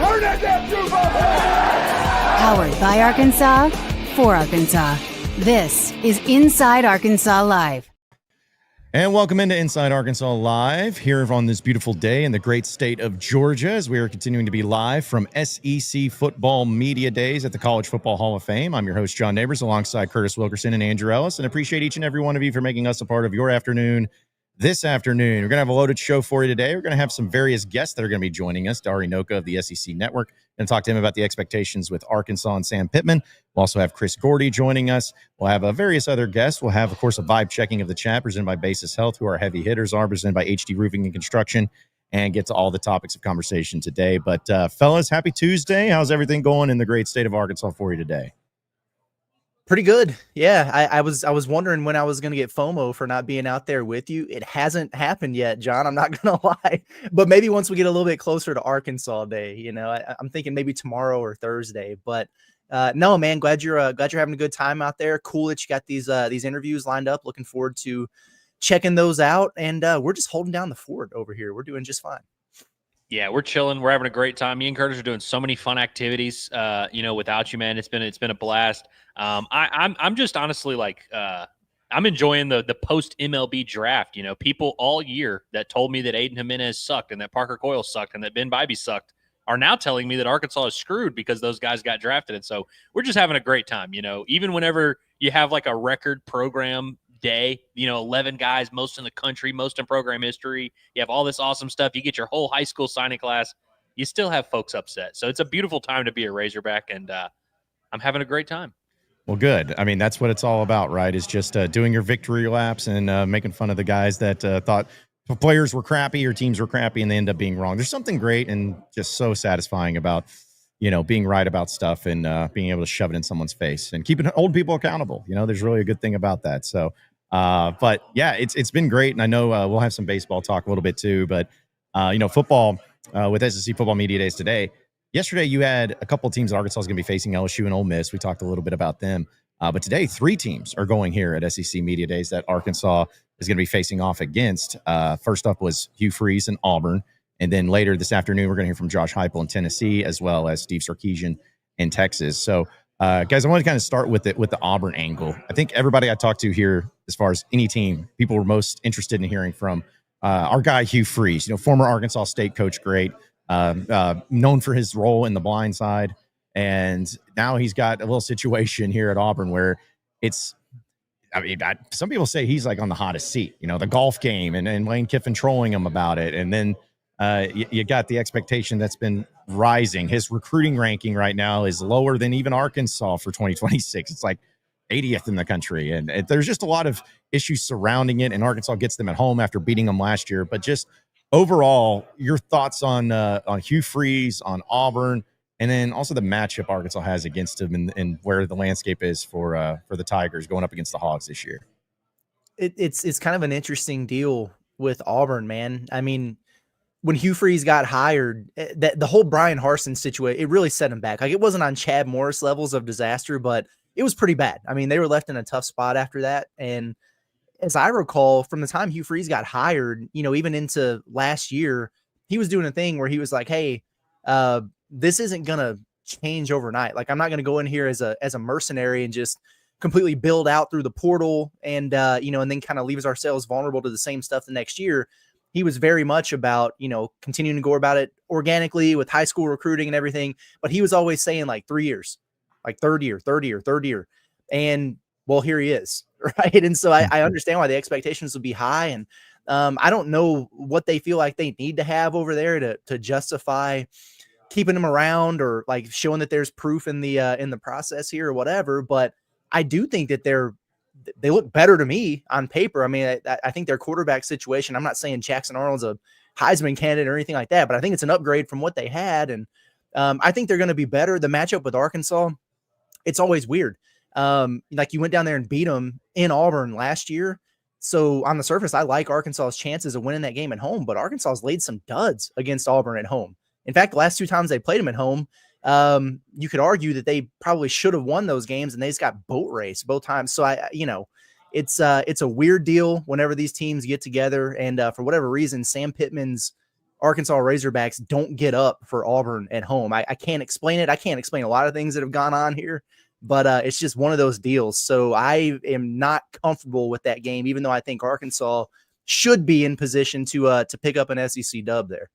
Turn that damn truth up! Powered by Arkansas, for Arkansas. This is Inside Arkansas Live. And welcome into Inside Arkansas Live here on this beautiful day in the great state of Georgia as we are continuing to be live from SEC Football Media Days at the College Football Hall of Fame. I'm your host, John Neighbors, alongside Curtis Wilkerson and Andrew Ellis, and appreciate each and every one of you for making us a part of your afternoon this afternoon. We're going to have a loaded show for you today. We're going to have some various guests that are going to be joining us. Dari Nowkhah of the SEC Network. Going to talk to him about the expectations with Arkansas and Sam Pittman. We'll also have Chris Gordy joining us. We'll have various other guests. We'll have, of course, a vibe checking of the chat presented by Basis Health, who our heavy hitters are, presented by HD Roofing and Construction, and get to all the topics of conversation today. But fellas, happy Tuesday. How's everything going in the great state of Arkansas for you today? Pretty good. Yeah, I was wondering when I was going to get FOMO for not being out there with you. It hasn't happened yet, John. I'm not going to lie. But maybe once we get a little bit closer to Arkansas Day, you know, I'm thinking maybe tomorrow or Thursday. But no, man, glad you're having a good time out there. Cool that you got these interviews lined up. Looking forward to checking those out. And we're just holding down the fort over here. We're doing just fine. Yeah, we're chilling. We're having a great time. Me and Curtis are doing so many fun activities. Without you, man, it's been a blast. I'm just honestly like I'm enjoying the post MLB draft. You know, people all year that told me that Aiden Jimenez sucked and that Parker Coyle sucked and that Ben Bybee sucked are now telling me that Arkansas is screwed because those guys got drafted. And so we're just having a great time. You know, even whenever you have like a record program day, 11 guys, most in the country, most in program history. You have all this awesome stuff. You get your whole high school signing class. You still have folks upset. So it's a beautiful time to be a Razorback, and I'm having a great time. Well, good. I mean, that's what it's all about, right? Is just doing your victory laps and making fun of the guys that thought players were crappy or teams were crappy and they end up being wrong. There's something great and just so satisfying about, being right about stuff and being able to shove it in someone's face and keeping old people accountable. There's really a good thing about that. So, but yeah, it's been great. And I know we'll have some baseball talk a little bit too, but football with SEC Football Media Days today. Yesterday, you had a couple of teams that Arkansas is going to be facing, LSU and Ole Miss. We talked a little bit about them. But today, 3 teams are going here at SEC Media Days that Arkansas is going to be facing off against. First up was Hugh Freeze and Auburn. And then later this afternoon, we're going to hear from Josh Heupel in Tennessee, as well as Steve Sarkisian in Texas. So, guys, I want to kind of start with the Auburn angle. I think everybody I talked to here, as far as any team, people were most interested in hearing from our guy, Hugh Freeze, former Arkansas State coach, great. Known for his role in the blind side. And now he's got a little situation here at Auburn where some people say he's like on the hottest seat, the golf game and Lane Kiffin trolling him about it. And then you got the expectation that's been rising. His recruiting ranking right now is lower than even Arkansas for 2026. It's like 80th in the country. And there's just a lot of issues surrounding it. And Arkansas gets them at home after beating them last year. But just overall, your thoughts on Hugh Freeze, on Auburn, and then also the matchup Arkansas has against him and where the landscape is for the Tigers going up against the Hogs this year. It's kind of an interesting deal with Auburn, man. I mean, when Hugh Freeze got hired, the whole Brian Harsin situation, it really set him back. Like, it wasn't on Chad Morris levels of disaster, but it was pretty bad. I mean, they were left in a tough spot after that. And as I recall, from the time Hugh Freeze got hired, even into last year, he was doing a thing where he was like, hey, this isn't going to change overnight. Like, I'm not going to go in here as a mercenary and just completely build out through the portal and then kind of leaves ourselves vulnerable to the same stuff the next year. He was very much about, continuing to go about it organically with high school recruiting and everything. But he was always saying like 3 years, like third year. And well, here he is. Right. And so I understand why the expectations would be high. And I don't know what they feel like they need to have over there to justify keeping him around or like showing that there's proof in the process here or whatever. But I do think that they look better to me on paper. I mean, I think their quarterback situation, I'm not saying Jackson Arnold's a Heisman candidate or anything like that, but I think it's an upgrade from what they had. And I think they're going to be better. The matchup with Arkansas, it's always weird. Like, you went down there and beat them in Auburn last year. So on the surface, I like Arkansas's chances of winning that game at home, but Arkansas's laid some duds against Auburn at home. In fact, the last 2 times they played them at home, you could argue that they probably should have won those games, and they just got boat raced both times. So it's a weird deal whenever these teams get together. And for whatever reason, Sam Pittman's Arkansas Razorbacks don't get up for Auburn at home. I can't explain it. I can't explain a lot of things that have gone on here, but it's just one of those deals. So I am not comfortable with that game, even though I think Arkansas should be in position to pick up an SEC dub there.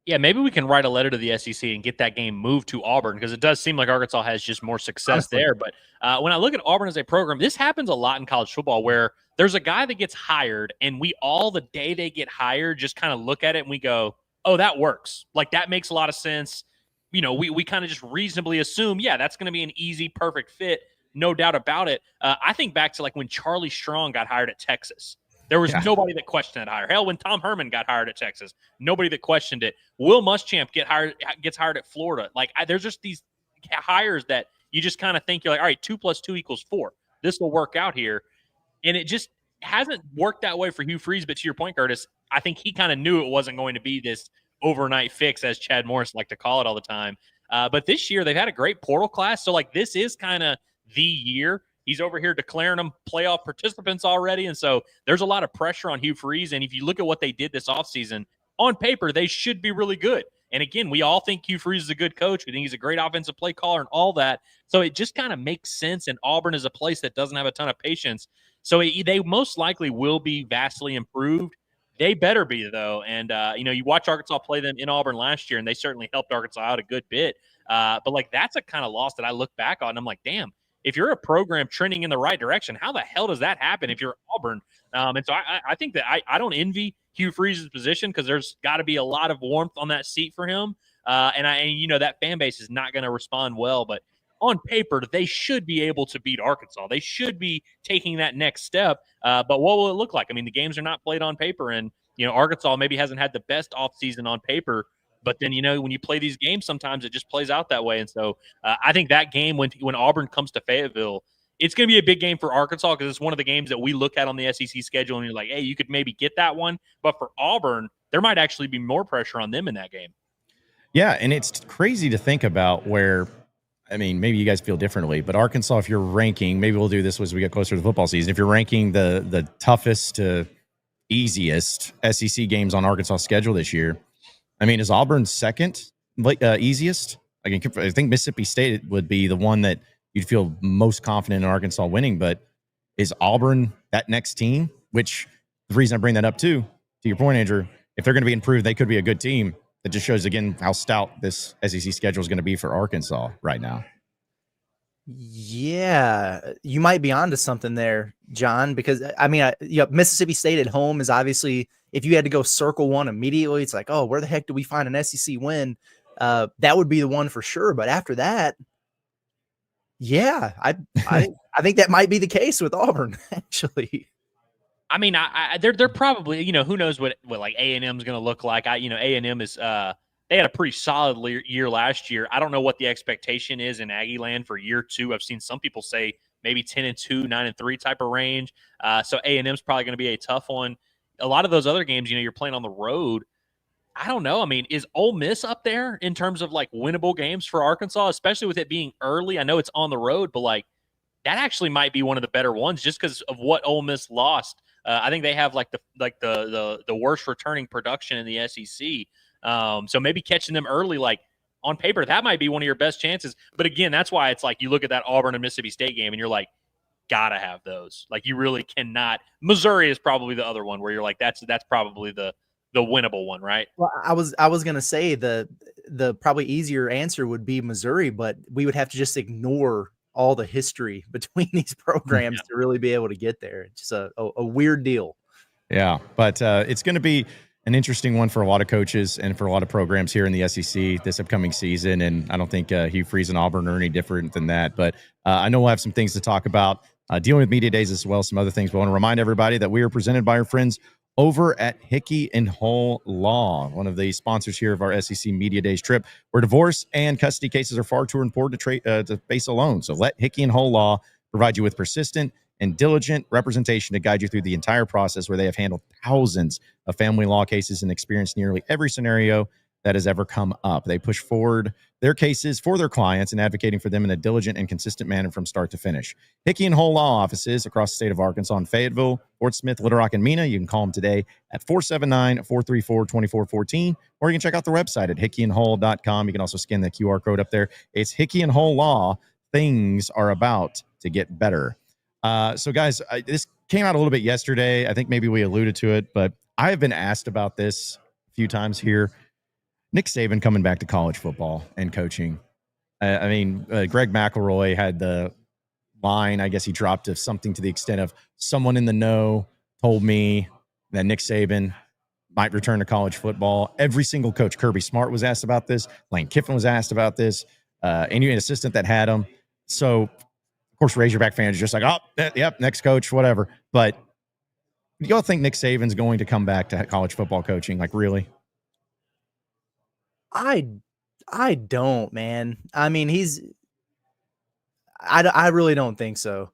Yeah, maybe we can write a letter to the SEC and get that game moved to Auburn, because it does seem like Arkansas has just more success there. But when I look at Auburn as a program, this happens a lot in college football where there's a guy that gets hired and we all, the day they get hired, just kind of look at it and we go, oh, that works. Like, that makes a lot of sense. You know, we kind of just reasonably assume, yeah, that's going to be an easy, perfect fit. No doubt about it. I think back to like when Charlie Strong got hired at Texas. There was nobody that questioned that hire. Hell, when Tom Herman got hired at Texas, nobody that questioned it. Will Muschamp gets hired at Florida. Like, there's just these hires that you just kind of think, you're like, all right, 2 + 2 = 4. This will work out here. And it just hasn't worked that way for Hugh Freeze. But to your point, Curtis, I think he kind of knew it wasn't going to be this overnight fix, as Chad Morris liked to call it all the time. But this year, they've had a great portal class. So, like, this is kind of the year. He's over here declaring them playoff participants already. And so there's a lot of pressure on Hugh Freeze. And if you look at what they did this offseason, on paper, they should be really good. And again, we all think Hugh Freeze is a good coach. We think he's a great offensive play caller and all that. So it just kind of makes sense. And Auburn is a place that doesn't have a ton of patience. So they most likely will be vastly improved. They better be, though. And, you watch Arkansas play them in Auburn last year, and they certainly helped Arkansas out a good bit. But, like, that's a kind of loss that I look back on, and I'm like, damn. If you're a program trending in the right direction, how the hell does that happen if you're Auburn? And so I think that I don't envy Hugh Freeze's position, because there's got to be a lot of warmth on that seat for him. And that fan base is not going to respond well. But on paper, they should be able to beat Arkansas. They should be taking that next step. But what will it look like? I mean, the games are not played on paper. And, Arkansas maybe hasn't had the best offseason on paper. But then, when you play these games, sometimes it just plays out that way. And so I think that game, when Auburn comes to Fayetteville, it's going to be a big game for Arkansas, because it's one of the games that we look at on the SEC schedule, and you're like, hey, you could maybe get that one. But for Auburn, there might actually be more pressure on them in that game. Yeah, and it's crazy to think about where, I mean, maybe you guys feel differently, but Arkansas, if you're ranking, maybe we'll do this as we get closer to the football season, if you're ranking the toughest to easiest SEC games on Arkansas' schedule this year, I mean, is Auburn second easiest? I think Mississippi State would be the one that you'd feel most confident in Arkansas winning, but is Auburn that next team? Which, the reason I bring that up too, to your point, Andrew, if they're going to be improved, they could be a good team. That just shows, again, how stout this SEC schedule is going to be for Arkansas right now. Yeah, you might be onto something there, John, because I mean, Mississippi State at home is obviously, if you had to go circle one immediately, it's like, oh, where the heck do we find an SEC win? That would be the one for sure. But after that, yeah, I think that might be the case with Auburn, actually. I mean, they're probably, who knows what like A&M is going to look like. A&M is they had a pretty solid year last year. I don't know what the expectation is in Aggie land for year 2. I've seen some people say maybe 10-2, 9-3 type of range. So A&M is probably going to be a tough one. A lot of those other games, you're playing on the road. I don't know. I mean, is Ole Miss up there in terms of like winnable games for Arkansas, especially with it being early? I know it's on the road, but like that actually might be one of the better ones just because of what Ole Miss lost. I think they have the worst returning production in the SEC. So maybe catching them early, like on paper, that might be one of your best chances. But again, that's why it's like you look at that Auburn and Mississippi State game and you're like, gotta have those. Like you really cannot. Missouri is probably the other one where you're like, that's probably the winnable one, right? Well, I was gonna say the probably easier answer would be Missouri, but we would have to just ignore all the history between these programs to really be able to get there. It's just a weird deal. Yeah, but it's going to be an interesting one for a lot of coaches and for a lot of programs here in the SEC this upcoming season. And I don't think Hugh Freeze and Auburn are any different than that. But I know we'll have some things to talk about dealing with media days as well, some other things. But I want to remind everybody that we are presented by our friends over at Hickey and Hull Law, one of the sponsors here of our SEC Media Days trip, where divorce and custody cases are far too important to face alone. So let Hickey and Hull Law provide you with persistent and diligent representation to guide you through the entire process, where they have handled thousands of family law cases and experienced nearly every scenario that has ever come up. They push forward their cases for their clients and advocating for them in a diligent and consistent manner from start to finish. Hickey and Hole Law offices across the state of Arkansas in Fayetteville, Fort Smith, Little Rock, and Mena. You can call them today at 479-434-2414, or you can check out the website at hickeyandhole.com. You can also scan the QR code up there. It's Hickey and Hole Law. Things are about to get better. So, guys, this came out a little bit yesterday. I think maybe we alluded to it, but I have been asked about this a few times here. Nick Saban coming back to college football and coaching. Greg McElroy had the line, I guess he dropped of something to the extent of someone in the know told me that Nick Saban might return to college football. Every single coach, Kirby Smart was asked about this. Lane Kiffin was asked about this. Any assistant that had him. So, of course, Razorback fans are just like, oh, yep, next coach, whatever. But do y'all think Nick Saban's going to come back to college football coaching? Like, really? I don't, man. I mean, I really don't think so.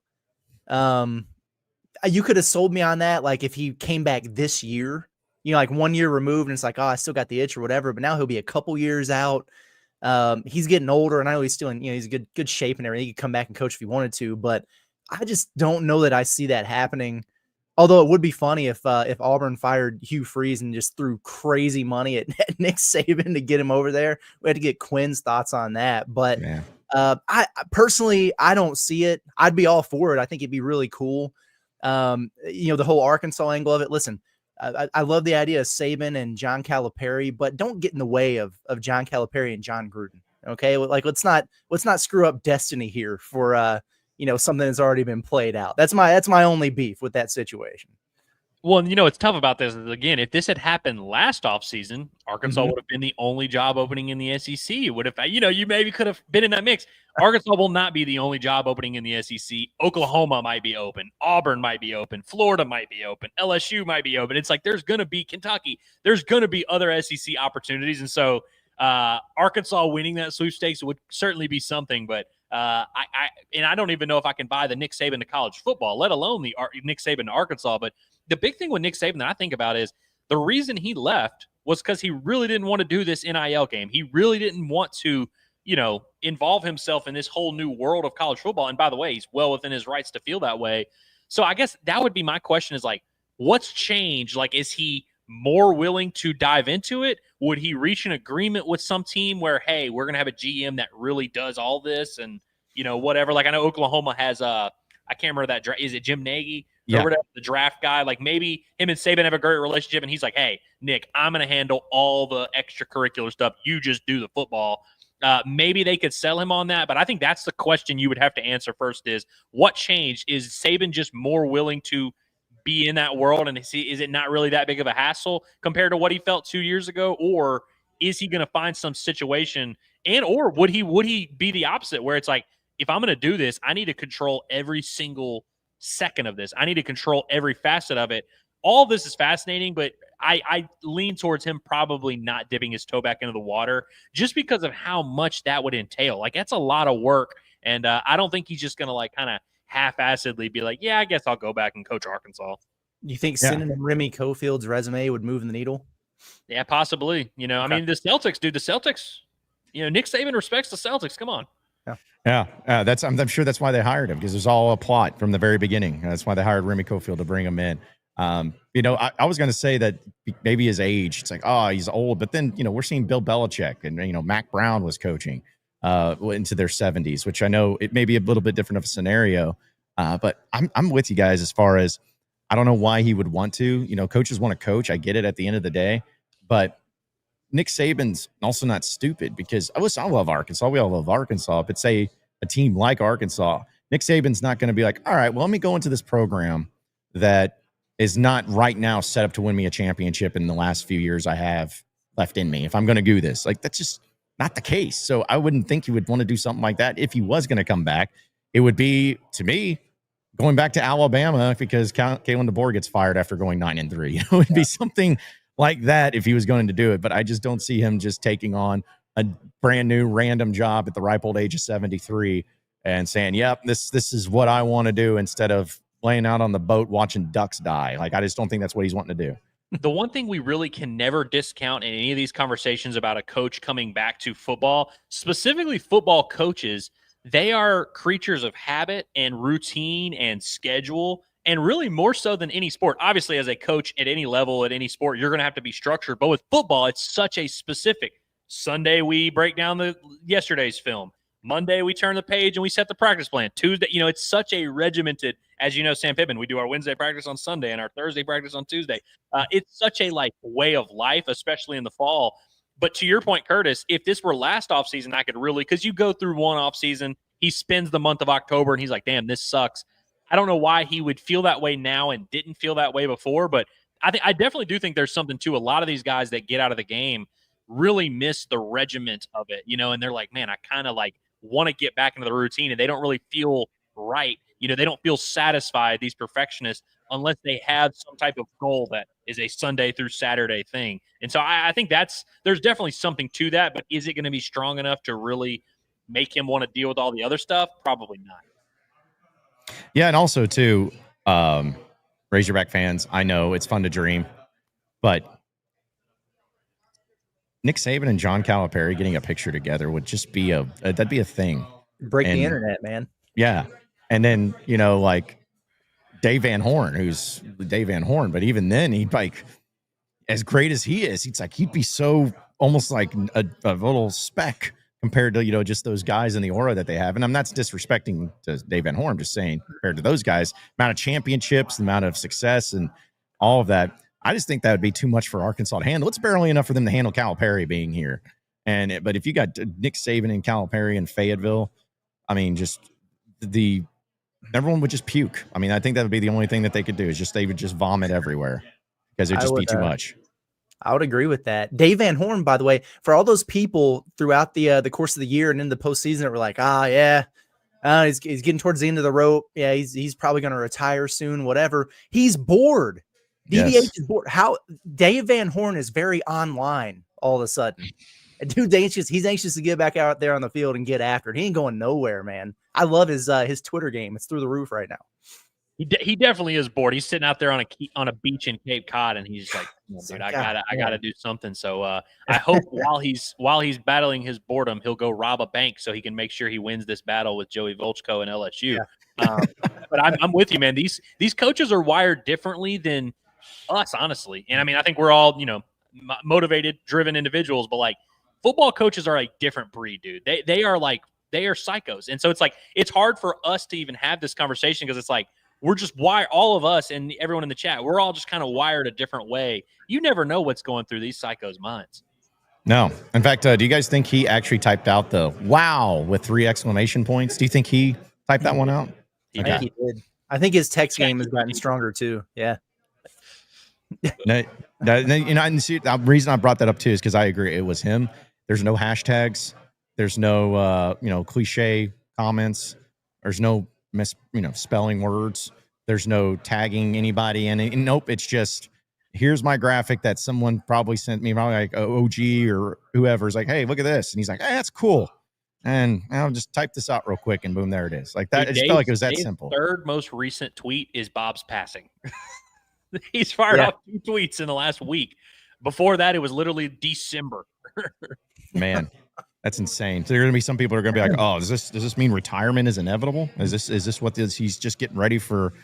You could have sold me on that. Like if he came back this year, like 1 year removed and it's like, oh, I still got the itch or whatever, but now he'll be a couple years out. He's getting older and I know he's still in, he's in good shape and everything. He could come back and coach if he wanted to, but I just don't know that I see that happening. Although it would be funny if Auburn fired Hugh Freeze and just threw crazy money at Nick Saban to get him over there. We had to get Quinn's thoughts on that. But I personally, I don't see it. I'd be all for it. I think it'd be really cool. The whole Arkansas angle of it. Listen, I love the idea of Saban and John Calipari, but don't get in the way of John Calipari and John Gruden. Okay, like let's not screw up destiny here for something that's already been played out. That's my only beef with that situation. Well, it's tough about this is, again, if this had happened last offseason, Arkansas would have been the only job opening in the SEC. It would have, you maybe could have been in that mix. Arkansas will not be the only job opening in the SEC. Oklahoma might be open. Auburn might be open. Florida might be open. LSU might be open. It's like there's going to be Kentucky. There's going to be other SEC opportunities. And so Arkansas winning that sweepstakes would certainly be something, but I don't even know if I can buy the Nick Saban to college football, let alone the Nick Saban to Arkansas. But the big thing with Nick Saban that I think about is the reason he left was because he really didn't want to do this NIL game. He really didn't want to, involve himself in this whole new world of college football. And by the way, he's well within his rights to feel that way. So I guess that would be my question is like, what's changed? Like, is he more willing to dive into it? Would he reach an agreement with some team where, hey, we're going to have a GM that really does all this and, whatever. Like I know Oklahoma has I can't remember that. Is it Jim Nagy? Yeah. The draft guy? Like maybe him and Saban have a great relationship and he's like, hey, Nick, I'm going to handle all the extracurricular stuff. You just do the football. Maybe they could sell him on that, but I think that's the question you would have to answer first is what changed? Is Saban just more willing to be in that world and is it not really that big of a hassle compared to what he felt 2 years ago? Or is he going to find some situation or would he be the opposite where it's like, if I'm going to do this, I need to control every single second of this. I need to control every facet of it. All of this is fascinating, but I lean towards him probably not dipping his toe back into the water just because of how much that would entail. Like that's a lot of work. And I don't think he's just going to like kind of half-assedly be like, yeah, I guess I'll go back and coach Arkansas. You think sending him Remy Cofield's resume would move the needle? Yeah, possibly. I mean, the Celtics, dude, Nick Saban respects the Celtics. Come on. Yeah. I'm sure that's why they hired him because it was all a plot from the very beginning. That's why they hired Remy Cofield to bring him in. I was going to say that maybe his age, it's like, oh, he's old. But then, we're seeing Bill Belichick and, Mac Brown was coaching into their 70s, which I know it may be a little bit different of a scenario. But I'm with you guys as far as I don't know why he would want to. Coaches want to coach. I get it at the end of the day. But Nick Saban's also not stupid because I love Arkansas. We all love Arkansas. But say a team like Arkansas, Nick Saban's not going to be like, all right, well, let me go into this program that is not right now set up to win me a championship in the last few years I have left in me. If I'm going to do this, like that's just not the case. So I wouldn't think he would want to do something like that. If he was going to come back, it would be, to me, going back to Alabama because Kalen DeBoer gets fired after going 9-3. It would be something like that if he was going to do it. But I just don't see him just taking on a brand new random job at the ripe old age of 73 and saying, yep, this is what I want to do instead of laying out on the boat watching ducks die. Like, I just don't think that's what he's wanting to do. The one thing we really can never discount in any of these conversations about a coach coming back to football, specifically football coaches, they are creatures of habit and routine and schedule, and really more so than any sport. Obviously, as a coach at any level, at any sport, you're going to have to be structured. But with football, it's such a specific. Sunday, we break down yesterday's film. Monday, we turn the page and we set the practice plan. Tuesday, it's such a regimented, as you know, Sam Pittman, we do our Wednesday practice on Sunday and our Thursday practice on Tuesday. It's such a way of life, especially in the fall. But to your point, Curtis, if this were last offseason, I could really, because you go through one offseason, he spends the month of October and he's like, damn, this sucks. I don't know why he would feel that way now and didn't feel that way before, but I definitely do think there's something to a lot of these guys that get out of the game really miss the regiment of it, and they're like, man, I kind of want to get back into the routine, and they don't really feel right. They don't feel satisfied, these perfectionists, unless they have some type of goal that is a Sunday through Saturday thing. And so I think there's definitely something to that, but is it going to be strong enough to really make him want to deal with all the other stuff? Probably not. Yeah, and also too, Razorback fans, I know it's fun to dream, but Nick Saban and John Calipari getting a picture together would just be that'd be a thing. Break the internet, man. Yeah. And then, Dave Van Horn, who's Dave Van Horn, but even then he'd as great as he is, he'd be so almost like a little speck compared to, just those guys and the aura that they have. And I'm not disrespecting to Dave Van Horn, I'm just saying compared to those guys, amount of championships, the amount of success and all of that. I just think that would be too much for Arkansas to handle. It's barely enough for them to handle Calipari being here. But if you got Nick Saban and Calipari in Fayetteville, I mean, everyone would just puke. I mean, I think that would be the only thing that they could do is they would just vomit everywhere because it'd just be too much. I would agree with that. Dave Van Horn, by the way, for all those people throughout the course of the year and in the postseason that were like, he's getting towards the end of the rope. Yeah, he's probably going to retire soon, whatever. He's bored. DVH is bored. How Dave Van Horn is very online all of a sudden. And dude, he's anxious to get back out there on the field and get after it. He ain't going nowhere, man. I love his Twitter game. It's through the roof right now. He definitely is bored. He's sitting out there on a beach in Cape Cod, and he's like, dude, I gotta do something. So I hope while he's battling his boredom, he'll go rob a bank so he can make sure he wins this battle with Joey Volchko and LSU. Yeah. But I'm with you, man. These coaches are wired differently than us, honestly. And I mean, I think we're all, motivated, driven individuals, but football coaches are a different breed, dude. They are psychos. And so it's hard for us to even have this conversation because it's we're just wired, all of us and everyone in the chat, we're all just kind of wired a different way. You never know what's going through these psychos' minds. No. In fact, do you guys think he actually typed out the wow with 3 exclamation points? Do you think he typed that one out? I think he did. I think his text game has gotten stronger too. Yeah. No, and see, the reason I brought that up too is because I agree it was him. There's no hashtags. There's no cliche comments. There's no spelling words. There's no tagging anybody in it. Nope. It's just here's my graphic that someone probably sent me, probably like OG or whoever is like, hey, look at this, and he's like, hey, that's cool. And I'll just type this out real quick, and boom, there it is. Like that. It felt like it was that simple. Third most recent tweet is Bob's passing. He's fired off 2 tweets in the last week. Before that, it was literally December. Man, that's insane. So there are going to be some people who are going to be like, "Oh, does this mean retirement is inevitable? Is this what he's just getting ready for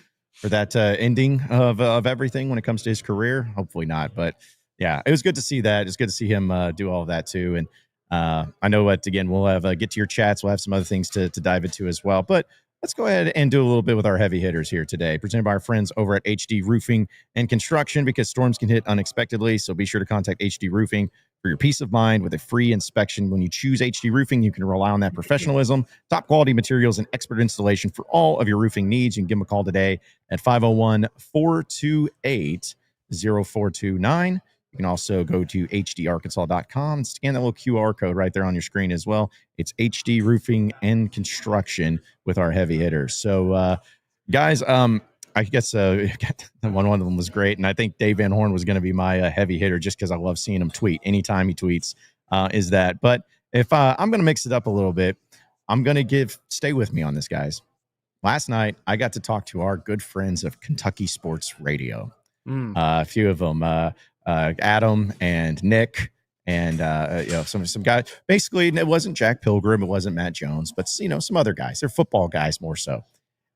that ending of everything when it comes to his career?" Hopefully not. But yeah, it was good to see that. It's good to see him do all of that too. And I know what again we'll have get to your chats. We'll have some other things to dive into as well. But let's go ahead and do a little bit with our heavy hitters here today, presented by our friends over at HD Roofing and Construction, because storms can hit unexpectedly. So be sure to contact HD Roofing for your peace of mind with a free inspection. When you choose HD Roofing, you can rely on that professionalism, top quality materials, and expert installation for all of your roofing needs. You can give them a call today at 501-428-0429. You can also go to hdarkansas.com and scan that little QR code right there on your screen as well. It's HD Roofing and Construction with our heavy hitters. So, guys, I guess one of them was great, and I think Dave Van Horn was going to be my heavy hitter just because I love seeing him tweet. Anytime he tweets is that. But if I'm going to mix it up a little bit, I'm going to stay with me on this, guys. Last night, I got to talk to our good friends of Kentucky Sports Radio. A few of them, Adam and Nick. And some guys. Basically, it wasn't Jack Pilgrim, it wasn't Matt Jones, but some other guys. They're football guys more so.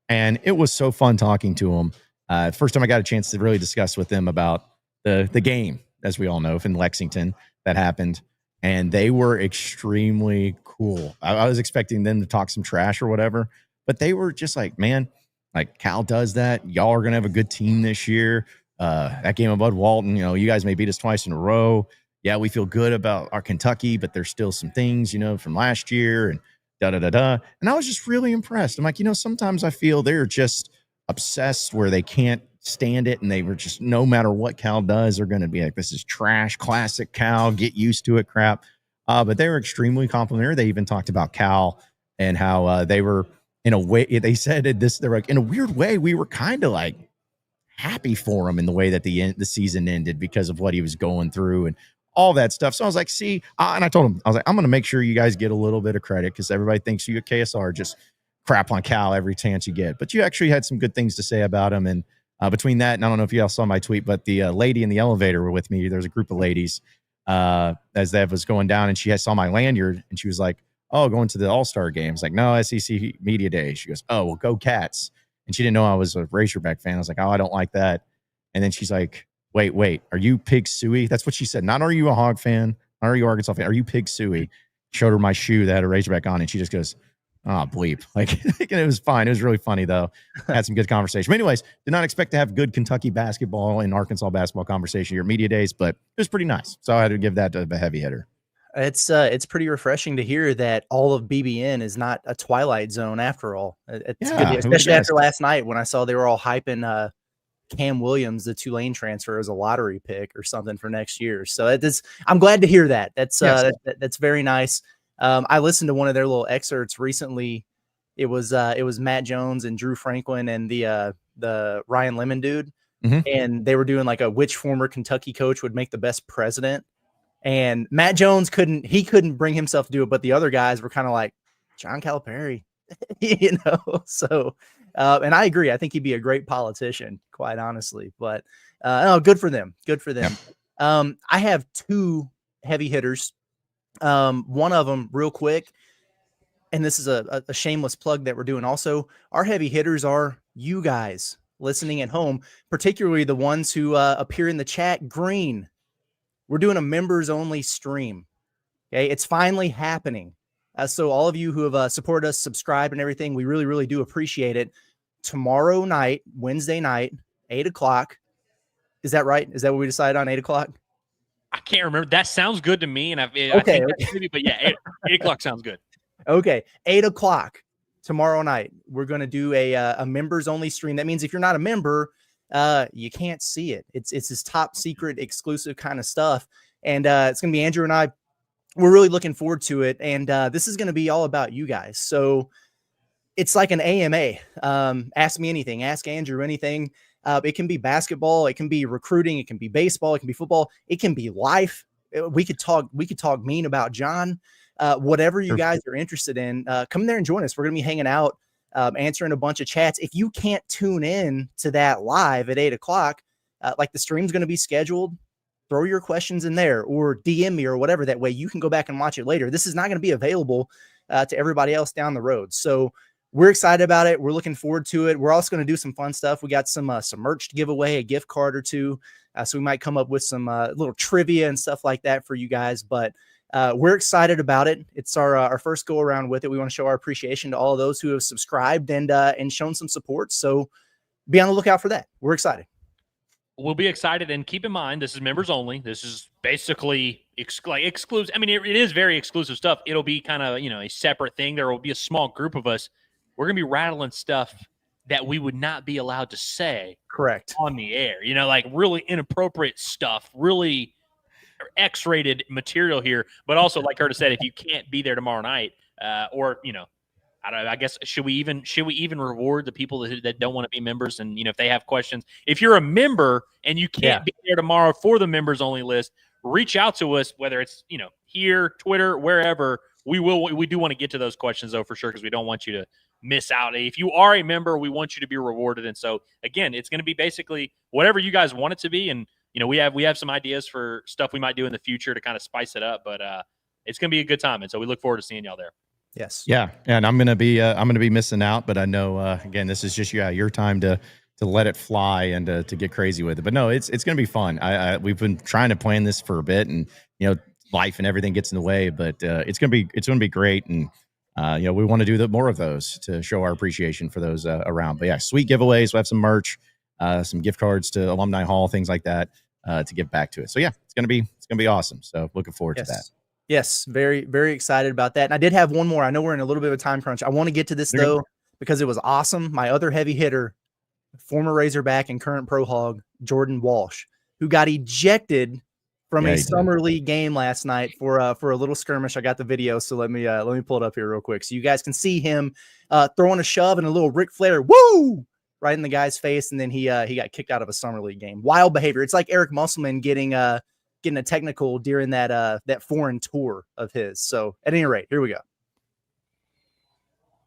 And it was so fun talking to them. First time I got a chance to really discuss with them about the game, as we all know, in Lexington that happened. And they were extremely cool. I was expecting them to talk some trash or whatever, but they were just like, man, like Cal does that. Y'all are gonna have a good team this year. That game of Bud Walton, you guys may beat us twice in a row. Yeah, we feel good about our Kentucky, but there's still some things, from last year and da-da-da-da. And I was just really impressed. I'm like, sometimes I feel they're just obsessed where they can't stand it. And they were just, no matter what Cal does, they're going to be like, this is trash, classic Cal, get used to it crap. But they were extremely complimentary. They even talked about Cal and how they were, in a way, they said this, they're like, in a weird way, we were kind of like happy for him in the way that the season ended because of what he was going through and all that stuff. So I was like, see, and I told him, I was like, I'm going to make sure you guys get a little bit of credit because everybody thinks you at KSR just crap on Cal every chance you get. But you actually had some good things to say about him. And between that, and I don't know if you all saw my tweet, but the lady in the elevator were with me. There's a group of ladies as that was going down, and she saw my lanyard, and she was like, oh, going to the All-Star games. Like, no, SEC Media Day. She goes, oh, well, go Cats. And she didn't know I was a Razorback fan. I was like, oh, I don't like that. And then she's like, wait, are you Pig Suey? That's what she said. Not are you a Hog fan? Not are you Arkansas fan? Are you Pig Suey? Showed her my shoe that had a Razorback on, and she just goes, oh, bleep. Like, and it was fine. It was really funny, though. Had some good conversation. But anyways, did not expect to have good Kentucky basketball and Arkansas basketball conversation here Media Days, but it was pretty nice. So I had to give that a heavy hitter. It's pretty refreshing to hear that all of BBN is not a Twilight Zone after all. It's good, especially after last night when I saw they were all hyping Cam Williams, the Tulane transfer, as a lottery pick or something for next year. So I'm glad to hear that. That's very nice. I listened to one of their little excerpts recently. It was Matt Jones and Drew Franklin and the Ryan Lemon dude, and they were doing like which former Kentucky coach would make the best president. And Matt Jones couldn't bring himself to do it, but the other guys were kind of like John Calipari, So, and I agree. I think he'd be a great politician, quite honestly. But good for them. Good for them. Yeah. I have two heavy hitters. One of them, real quick, and this is a shameless plug that we're doing. Also, our heavy hitters are you guys listening at home, particularly the ones who appear in the chat green. We're doing a members only stream. Okay. It's finally happening. So all of you who have supported us, subscribed and everything, we really, really do appreciate it. Tomorrow night, Wednesday night, 8:00. Is that right? Is that what we decided on, 8:00? I can't remember. That sounds good to me. And I think that's maybe, but yeah, 8:00 sounds good. Okay. 8:00 tomorrow night. We're going to do a members only stream. That means if you're not a member, you can't see it. It's this top secret exclusive kind of stuff. And it's going to be Andrew and I. We're really looking forward to it. And this is going to be all about you guys. So it's like an AMA. Ask me anything. Ask Andrew anything. It can be basketball. It can be recruiting. It can be baseball. It can be football. It can be life. We could talk mean about John. Whatever you guys are interested in, come there and join us. We're going to be hanging out, answering a bunch of chats. If you can't tune in to that live at 8:00, like the stream's going to be scheduled, throw your questions in there or DM me or whatever. That way you can go back and watch it later. This is not going to be available to everybody else down the road. So we're excited about it. We're looking forward to it. We're also going to do some fun stuff. We got some merch to give away, a gift card or two. So we might come up with some little trivia and stuff like that for you guys. But we're excited about it. It's our first go around with it. We want to show our appreciation to all of those who have subscribed and shown some support. So be on the lookout for that. We're excited. We'll be excited, and keep in mind, this is members only. This is basically exclusive. I mean, it is very exclusive stuff. It'll be kind of, a separate thing. There will be a small group of us. We're going to be rattling stuff that we would not be allowed to say correct on the air, like really inappropriate stuff, really X-rated material here. But also, like Curtis said, if you can't be there tomorrow night, or, I don't know, I guess, should we even reward the people that don't want to be members? And, if they have questions, if you're a member and you can't be there tomorrow for the members only list, reach out to us, whether it's, here, Twitter, wherever. we do want to get to those questions though for sure, because we don't want you to miss out. If you are a member, we want you to be rewarded. And so again, it's going to be basically whatever you guys want it to be. And we have some ideas for stuff we might do in the future to kind of spice it up, but it's going to be a good time. And so we look forward to seeing y'all there. Yes. Yeah. And I'm going to be missing out, but I know, again, this is just, your time to let it fly and to get crazy with it. But no, it's going to be fun. We've been trying to plan this for a bit, and, life and everything gets in the way, but it's going to be great. And, we want to do more of those to show our appreciation for those around. But yeah, sweet giveaways. We'll have some merch, some gift cards to Alumni Hall, things like that, to give back to it. So yeah, it's going to be awesome. So looking forward to that. Yes. Very, very excited about that. And I did have one more. I know we're in a little bit of a time crunch. I want to get to this though, because it was awesome. My other heavy hitter, former Razorback and current Pro Hog, Jordan Walsh, who got ejected from a summer league game last night for a little skirmish. I got the video, so let me pull it up here real quick so you guys can see him throwing a shove and a little Ric Flair woo right in the guy's face, and then he got kicked out of a summer league game. Wild behavior. It's like Eric Musselman getting a technical during that foreign tour of his. So at any rate, here we go.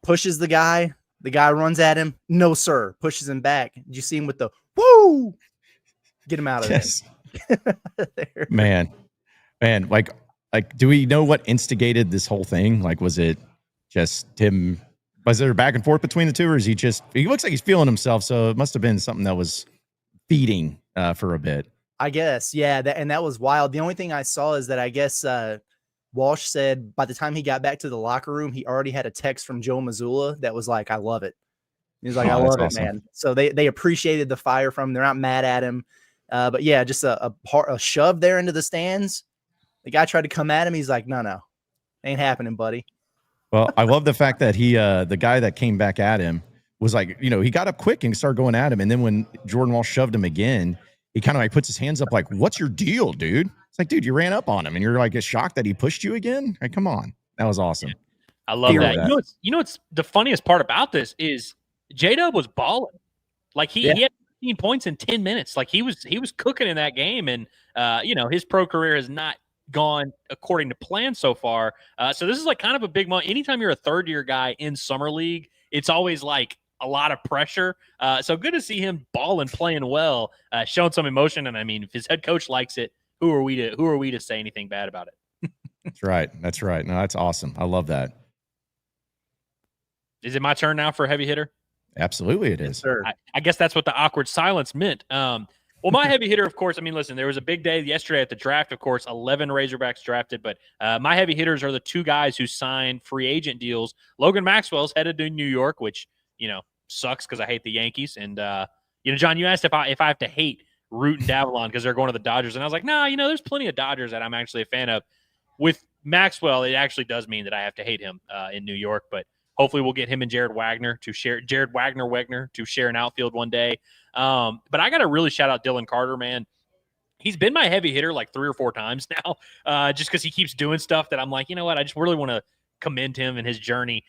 Pushes the guy. The guy runs at him. No, sir. Pushes him back. Did you see him with the woo? Get him out of there. Man, like, do we know what instigated this whole thing? Like, was it just him? Was there back and forth between the two, or is he looks like he's feeling himself. So it must've been something that was feeding for a bit. I guess. Yeah. That was wild. The only thing I saw is that I guess, Walsh said by the time he got back to the locker room, he already had a text from Joe Mazzulla that was like, I love it. He's like, I love it, man. So they appreciated the fire from him. They're not mad at him. But yeah, just a shove there into the stands. The guy tried to come at him. He's like, no, ain't happening, buddy. Well, I love the fact that the guy that came back at him was like, he got up quick and started going at him. And then when Jordan Walsh shoved him again, he kind of like puts his hands up like, what's your deal, dude? It's like, dude, you ran up on him and you're like shocked that he pushed you again. Like, come on. That was awesome. I love that. You know what's the funniest part about this is J-Dub was balling. Like he had 15 points in 10 minutes. Like he was cooking in that game. And his pro career has not gone according to plan so far. So this is like kind of a big moment. Anytime you're a third year guy in summer league, it's always like a lot of pressure. So good to see him balling, playing well, showing some emotion. And I mean, if his head coach likes it, who are we to say anything bad about it? That's right. No, that's awesome. I love that. Is it my turn now for a heavy hitter? Absolutely it is. Sure. I guess that's what the awkward silence meant. Well, my heavy hitter, of course, I mean, listen, there was a big day yesterday at the draft, of course, 11 Razorbacks drafted, but my heavy hitters are the two guys who signed free agent deals. Logan Maxwell's headed to New York, which, sucks because I hate the Yankees. And, John, you asked if I have to hate Root and Davalon because they're going to the Dodgers. And I was like, nah, there's plenty of Dodgers that I'm actually a fan of. With Maxwell, it actually does mean that I have to hate him in New York, but hopefully we'll get him and Jared Wagner to share an outfield one day. But I got to really shout out Dylan Carter, man. He's been my heavy hitter like 3 or 4 times now, just because he keeps doing stuff that I'm like, you know what? I just really want to commend him and his journey.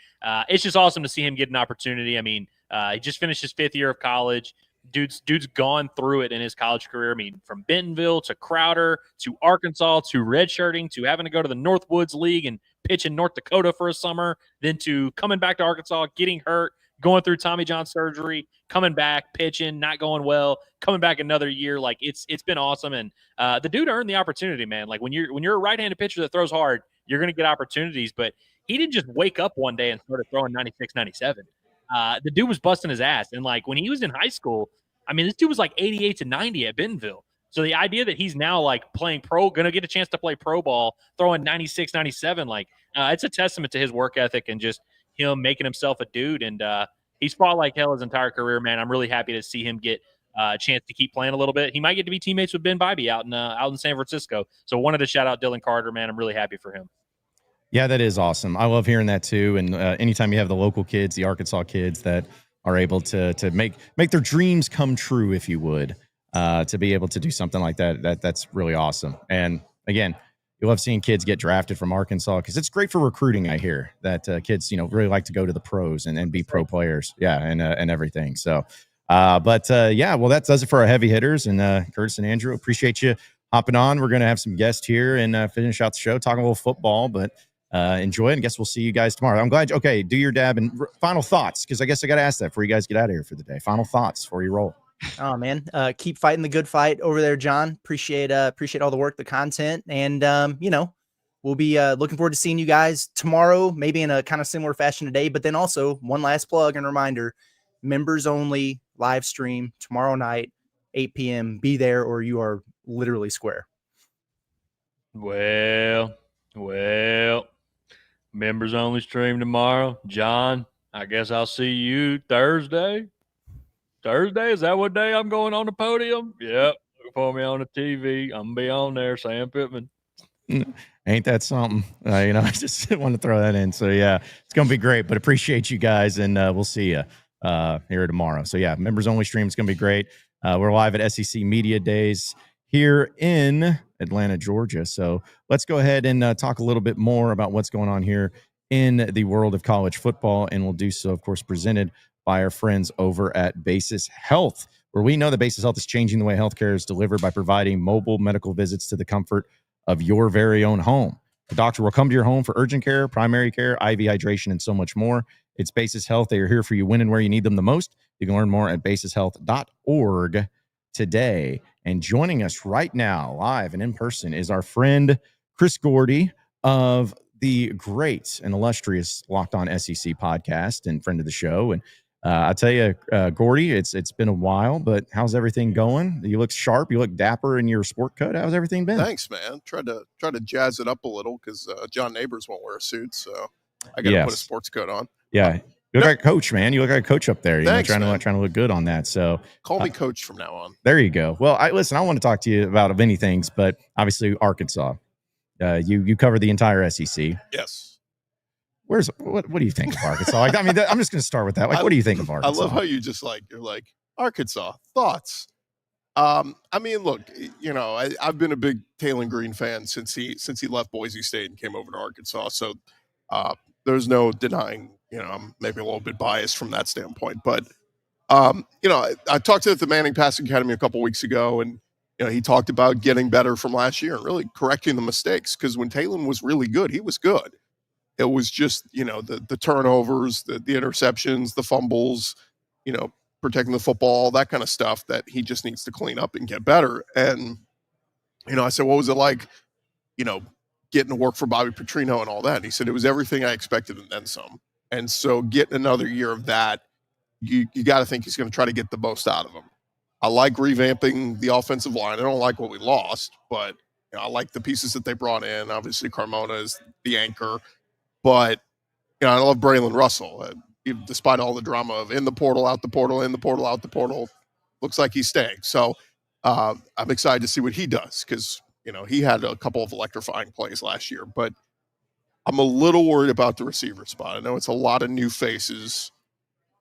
It's just awesome to see him get an opportunity. I mean, he just finished his 5th year of college. Dude's gone through it in his college career. I mean, from Bentonville to Crowder to Arkansas to redshirting to having to go to the Northwoods League and pitch in North Dakota for a summer, then to coming back to Arkansas, getting hurt, going through Tommy John surgery, coming back, pitching, not going well, coming back another year. Like it's been awesome. And the dude earned the opportunity, man. Like when you're a right-handed pitcher that throws hard, you're going to get opportunities, but he didn't just wake up one day and started throwing 96, 97. The dude was busting his ass. And like when he was in high school, I mean, this dude was like 88 to 90 at Bentonville. So the idea that he's now like playing going to get a chance to play pro ball, throwing 96, 97, like it's a testament to his work ethic and just him making himself a dude. And he's fought like hell his entire career, man. I'm really happy to see him get a chance to keep playing a little bit. He might get to be teammates with Ben Bybee out in San Francisco. So wanted to shout out Dylan Carter, man. I'm really happy for him. Yeah, that is awesome. I love hearing that too. And anytime you have the local kids, the Arkansas kids that are able to make their dreams come true, if you would, to be able to do something like that's really awesome. And again, you love seeing kids get drafted from Arkansas because it's great for recruiting. I hear that kids, really like to go to the pros and be pro players. Yeah. And everything. So, well, that does it for our heavy hitters. And Curtis and Andrew, appreciate you hopping on. We're going to have some guests here and finish out the show, talking a little football, but enjoy it. I guess we'll see you guys tomorrow. I'm glad. Okay, do your dab and final thoughts, because I guess I got to ask that before you guys get out of here for the day. Final thoughts before you roll. Oh man, keep fighting the good fight over there, John. Appreciate all the work, the content, and we'll be looking forward to seeing you guys tomorrow, maybe in a kind of similar fashion today. But then also one last plug and reminder: members only live stream tomorrow night, 8 p.m. Be there, or you are literally square. Well, members only stream tomorrow. John, I guess I'll see you Thursday. Thursday, is that what day I'm going on the podium? Yep. Look for me on the TV. I'm going to be on there, Sam Pittman. Ain't that something? I just want to throw that in. So, yeah, it's going to be great. But appreciate you guys, and we'll see you here tomorrow. So, yeah, members only stream is going to be great. We're live at SEC Media Days here in Atlanta, Georgia. So let's go ahead and talk a little bit more about what's going on here in the world of college football. And we'll do so, of course, presented by our friends over at Basis Health, where we know that Basis Health is changing the way healthcare is delivered by providing mobile medical visits to the comfort of your very own home. A doctor will come to your home for urgent care, primary care, IV hydration, and so much more. It's Basis Health. They are here for you when and where you need them the most. You can learn more at basishealth.org today. And joining us right now, live and in person, is our friend Chris Gordy of the great and illustrious Locked On SEC podcast and friend of the show. And I'll tell you, Gordy, it's been a while, but how's everything going? You look sharp. You look dapper in your sport coat. How's everything been? Thanks, man. Tried to jazz it up a little because John Neighbors won't wear a suit, so I got to put a sports coat on. Yeah. You look like a coach, man. You look like a coach up there. Thanks, trying to look good on that. So call me coach from now on. There you go. Well, I want to talk to you about many things, but obviously Arkansas. You cover the entire SEC. Yes. What do you think of Arkansas? I'm just going to start with that. What do you think of Arkansas? I love how you you're like Arkansas thoughts. Look, I've been a big Taylor Green fan since he left Boise State and came over to Arkansas. So there's no denying, I'm maybe a little bit biased from that standpoint. But, I talked to the Manning Passing Academy a couple weeks ago, and, he talked about getting better from last year and really correcting the mistakes. Because when Taylor was really good, he was good. It was just, the turnovers, the interceptions, the fumbles, protecting the football, that kind of stuff that he just needs to clean up and get better. And, I said, what was it like, getting to work for Bobby Petrino and all that? And he said, it was everything I expected and then some. And so getting another year of that, you got to think he's going to try to get the most out of him. I like revamping the offensive line. I don't like what we lost, but I like the pieces that they brought in. Obviously, Carmona is the anchor. But, I love Braylon Russell. Despite all the drama of in the portal, out the portal, in the portal, out the portal, looks like he's staying. So I'm excited to see what he does because, he had a couple of electrifying plays last year. But I'm a little worried about the receiver spot. I know it's a lot of new faces,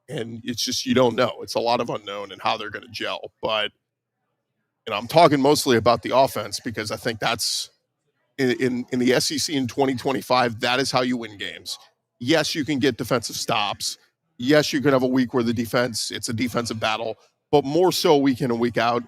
and it's just you don't know. It's a lot of unknown and how they're going to gel. But, I'm talking mostly about the offense because I think that's – in the SEC in 2025, that is how you win games. Yes, you can get defensive stops. Yes, you can have a week where it's a defensive battle, but more so week in and week out,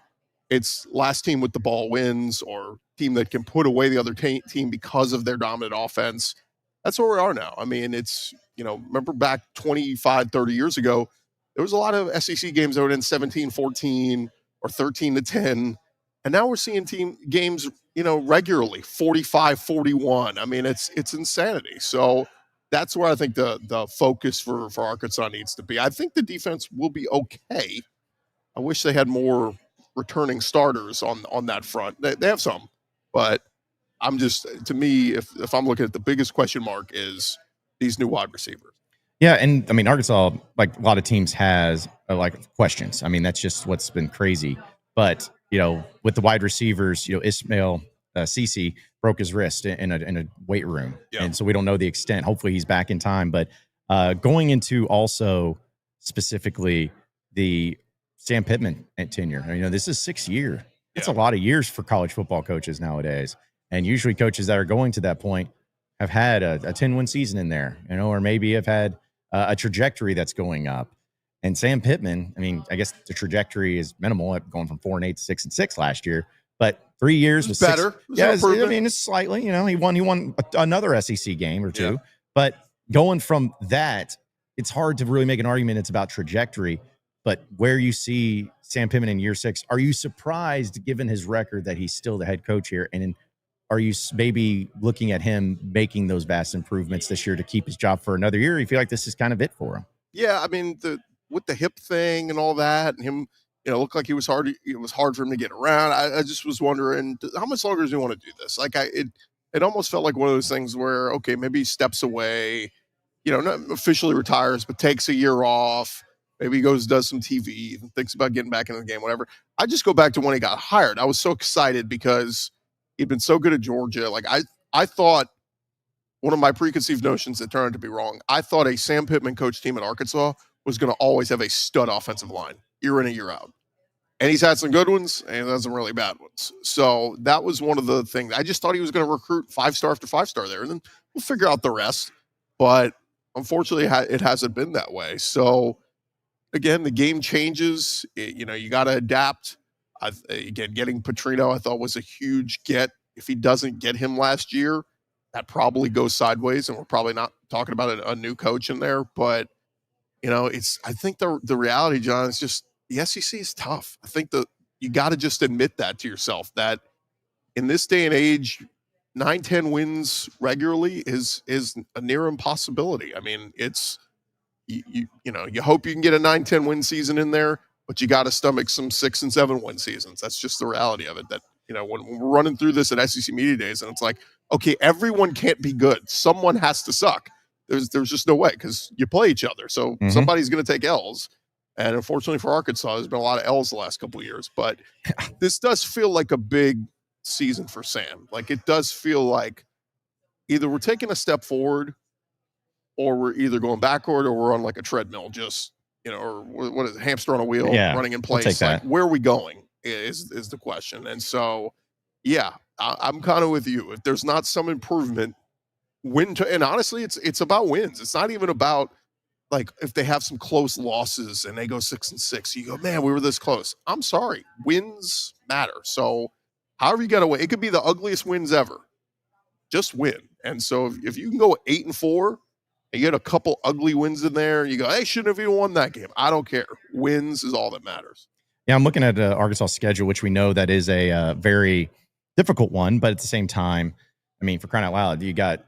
it's last team with the ball wins or team that can put away the other team because of their dominant offense. That's where we are now. It's, remember back 25, 30 years ago, there was a lot of SEC games that were in 17-14 or 13-10. And now we're seeing team games, regularly 45-41. It's insanity. So that's where I think the focus for Arkansas needs to be. I think the defense will be okay. I wish they had more returning starters on that front. They have some, but to me, if I'm looking at the biggest question mark is these new wide receivers. Yeah, and Arkansas, like a lot of teams, has questions. That's just what's been crazy. But with the wide receivers, Ismail Cece broke his wrist in a weight room, and so we don't know the extent. Hopefully, he's back in time. But going into also specifically the Sam Pittman tenure, this is 6 year. That's a lot of years for college football coaches nowadays. And usually, coaches that are going to that point have had a 10-win season in there, or maybe have had a trajectory that's going up. And Sam Pittman, I guess the trajectory is minimal, going from 4-8 to 6-6 last year. But 3 years It was with better. six, It was an I improvement. mean, it's slightly. He won another SEC game or two. Yeah. But going from that, it's hard to really make an argument. It's about trajectory. But where you see Sam Pittman in year 6, are you surprised, given his record, that he's still the head coach here? And are you maybe looking at him making those vast improvements this year to keep his job for another year? You feel like this is kind of it for him? Yeah, I mean, with the hip thing and all that, and him, looked like it was hard for him to get around. I just was wondering, how much longer does he want to do this? Like, it almost felt like one of those things where, okay, maybe he steps away, not officially retires, but takes a year off. Maybe he does some TV and thinks about getting back into the game, whatever. I just go back to when he got hired. I was so excited because he'd been so good at Georgia. Like, I thought, one of my preconceived notions that turned out to be wrong, I thought a Sam Pittman coach team at Arkansas was going to always have a stud offensive line year in and year out. And he's had some good ones and had some really bad ones. So that was one of the things. I just thought he was going to recruit 5-star after 5-star there, and then we'll figure out the rest. But unfortunately, it hasn't been that way. So again, the game changes. You got to adapt. Again, getting Petrino, I thought, was a huge get. If he doesn't get him last year, that probably goes sideways, and we're probably not talking about a new coach in there. But I think the reality, John, is just the SEC is tough. I think you got to just admit that to yourself, that in this day and age, 9-10 wins regularly is a near impossibility. I mean, it's you hope you can get a 9-10 win season in there, but you got to stomach some 6 and 7 win seasons. That's just the reality of it. That when we're running through this at SEC Media Days, and it's like, okay, everyone can't be good. Someone has to suck. There's just no way, because you play each other. So somebody's going to take L's. And unfortunately for Arkansas, there's been a lot of L's the last couple of years. But this does feel like a big season for Sam. Like, it does feel like either we're taking a step forward, or we're either going backward, or we're on like a treadmill, just, or what is it, hamster on a wheel, running in place. Like, where are we going is the question. And so, yeah, I'm kind of with you. If there's not some improvement, and honestly, it's about wins. It's not even about, like, if they have some close losses and they go 6-6, you go, man, we were this close. I'm sorry. Wins matter. So however you got to win, it could be the ugliest wins ever. Just win. And so if you can go 8-4 and you get a couple ugly wins in there, you go, hey, shouldn't have even won that game. I don't care. Wins is all that matters. Yeah, I'm looking at Arkansas' schedule, which we know that is a very difficult one, but at the same time, I mean, for crying out loud, you got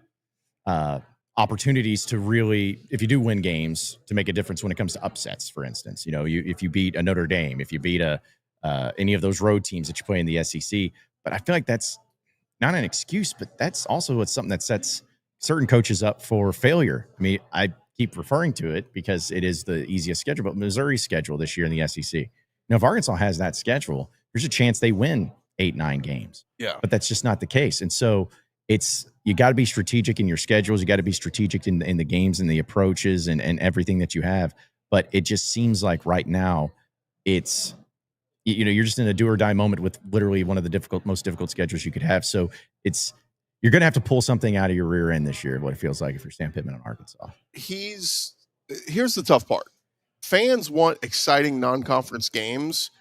opportunities to really, if you do win games, to make a difference when it comes to upsets. For instance, if you beat a Notre Dame, if you beat any of those road teams that you play in the SEC. But I feel like that's not an excuse, but that's also something that sets certain coaches up for failure. I mean, I keep referring to it because it is the easiest schedule, but Missouri's schedule this year in the SEC. Now, if Arkansas has that schedule, there's a chance they win 8-9 games. Yeah, but that's just not the case. And so you got to be strategic in your schedules. You got to be strategic in the games and the approaches and everything that you have. But it just seems like right now it's, you're just in a do or die moment with literally one of the most difficult schedules you could have. So you're going to have to pull something out of your rear end this year, what it feels like, if you're Sam Pittman in Arkansas. Here's the tough part. Fans want exciting non-conference games,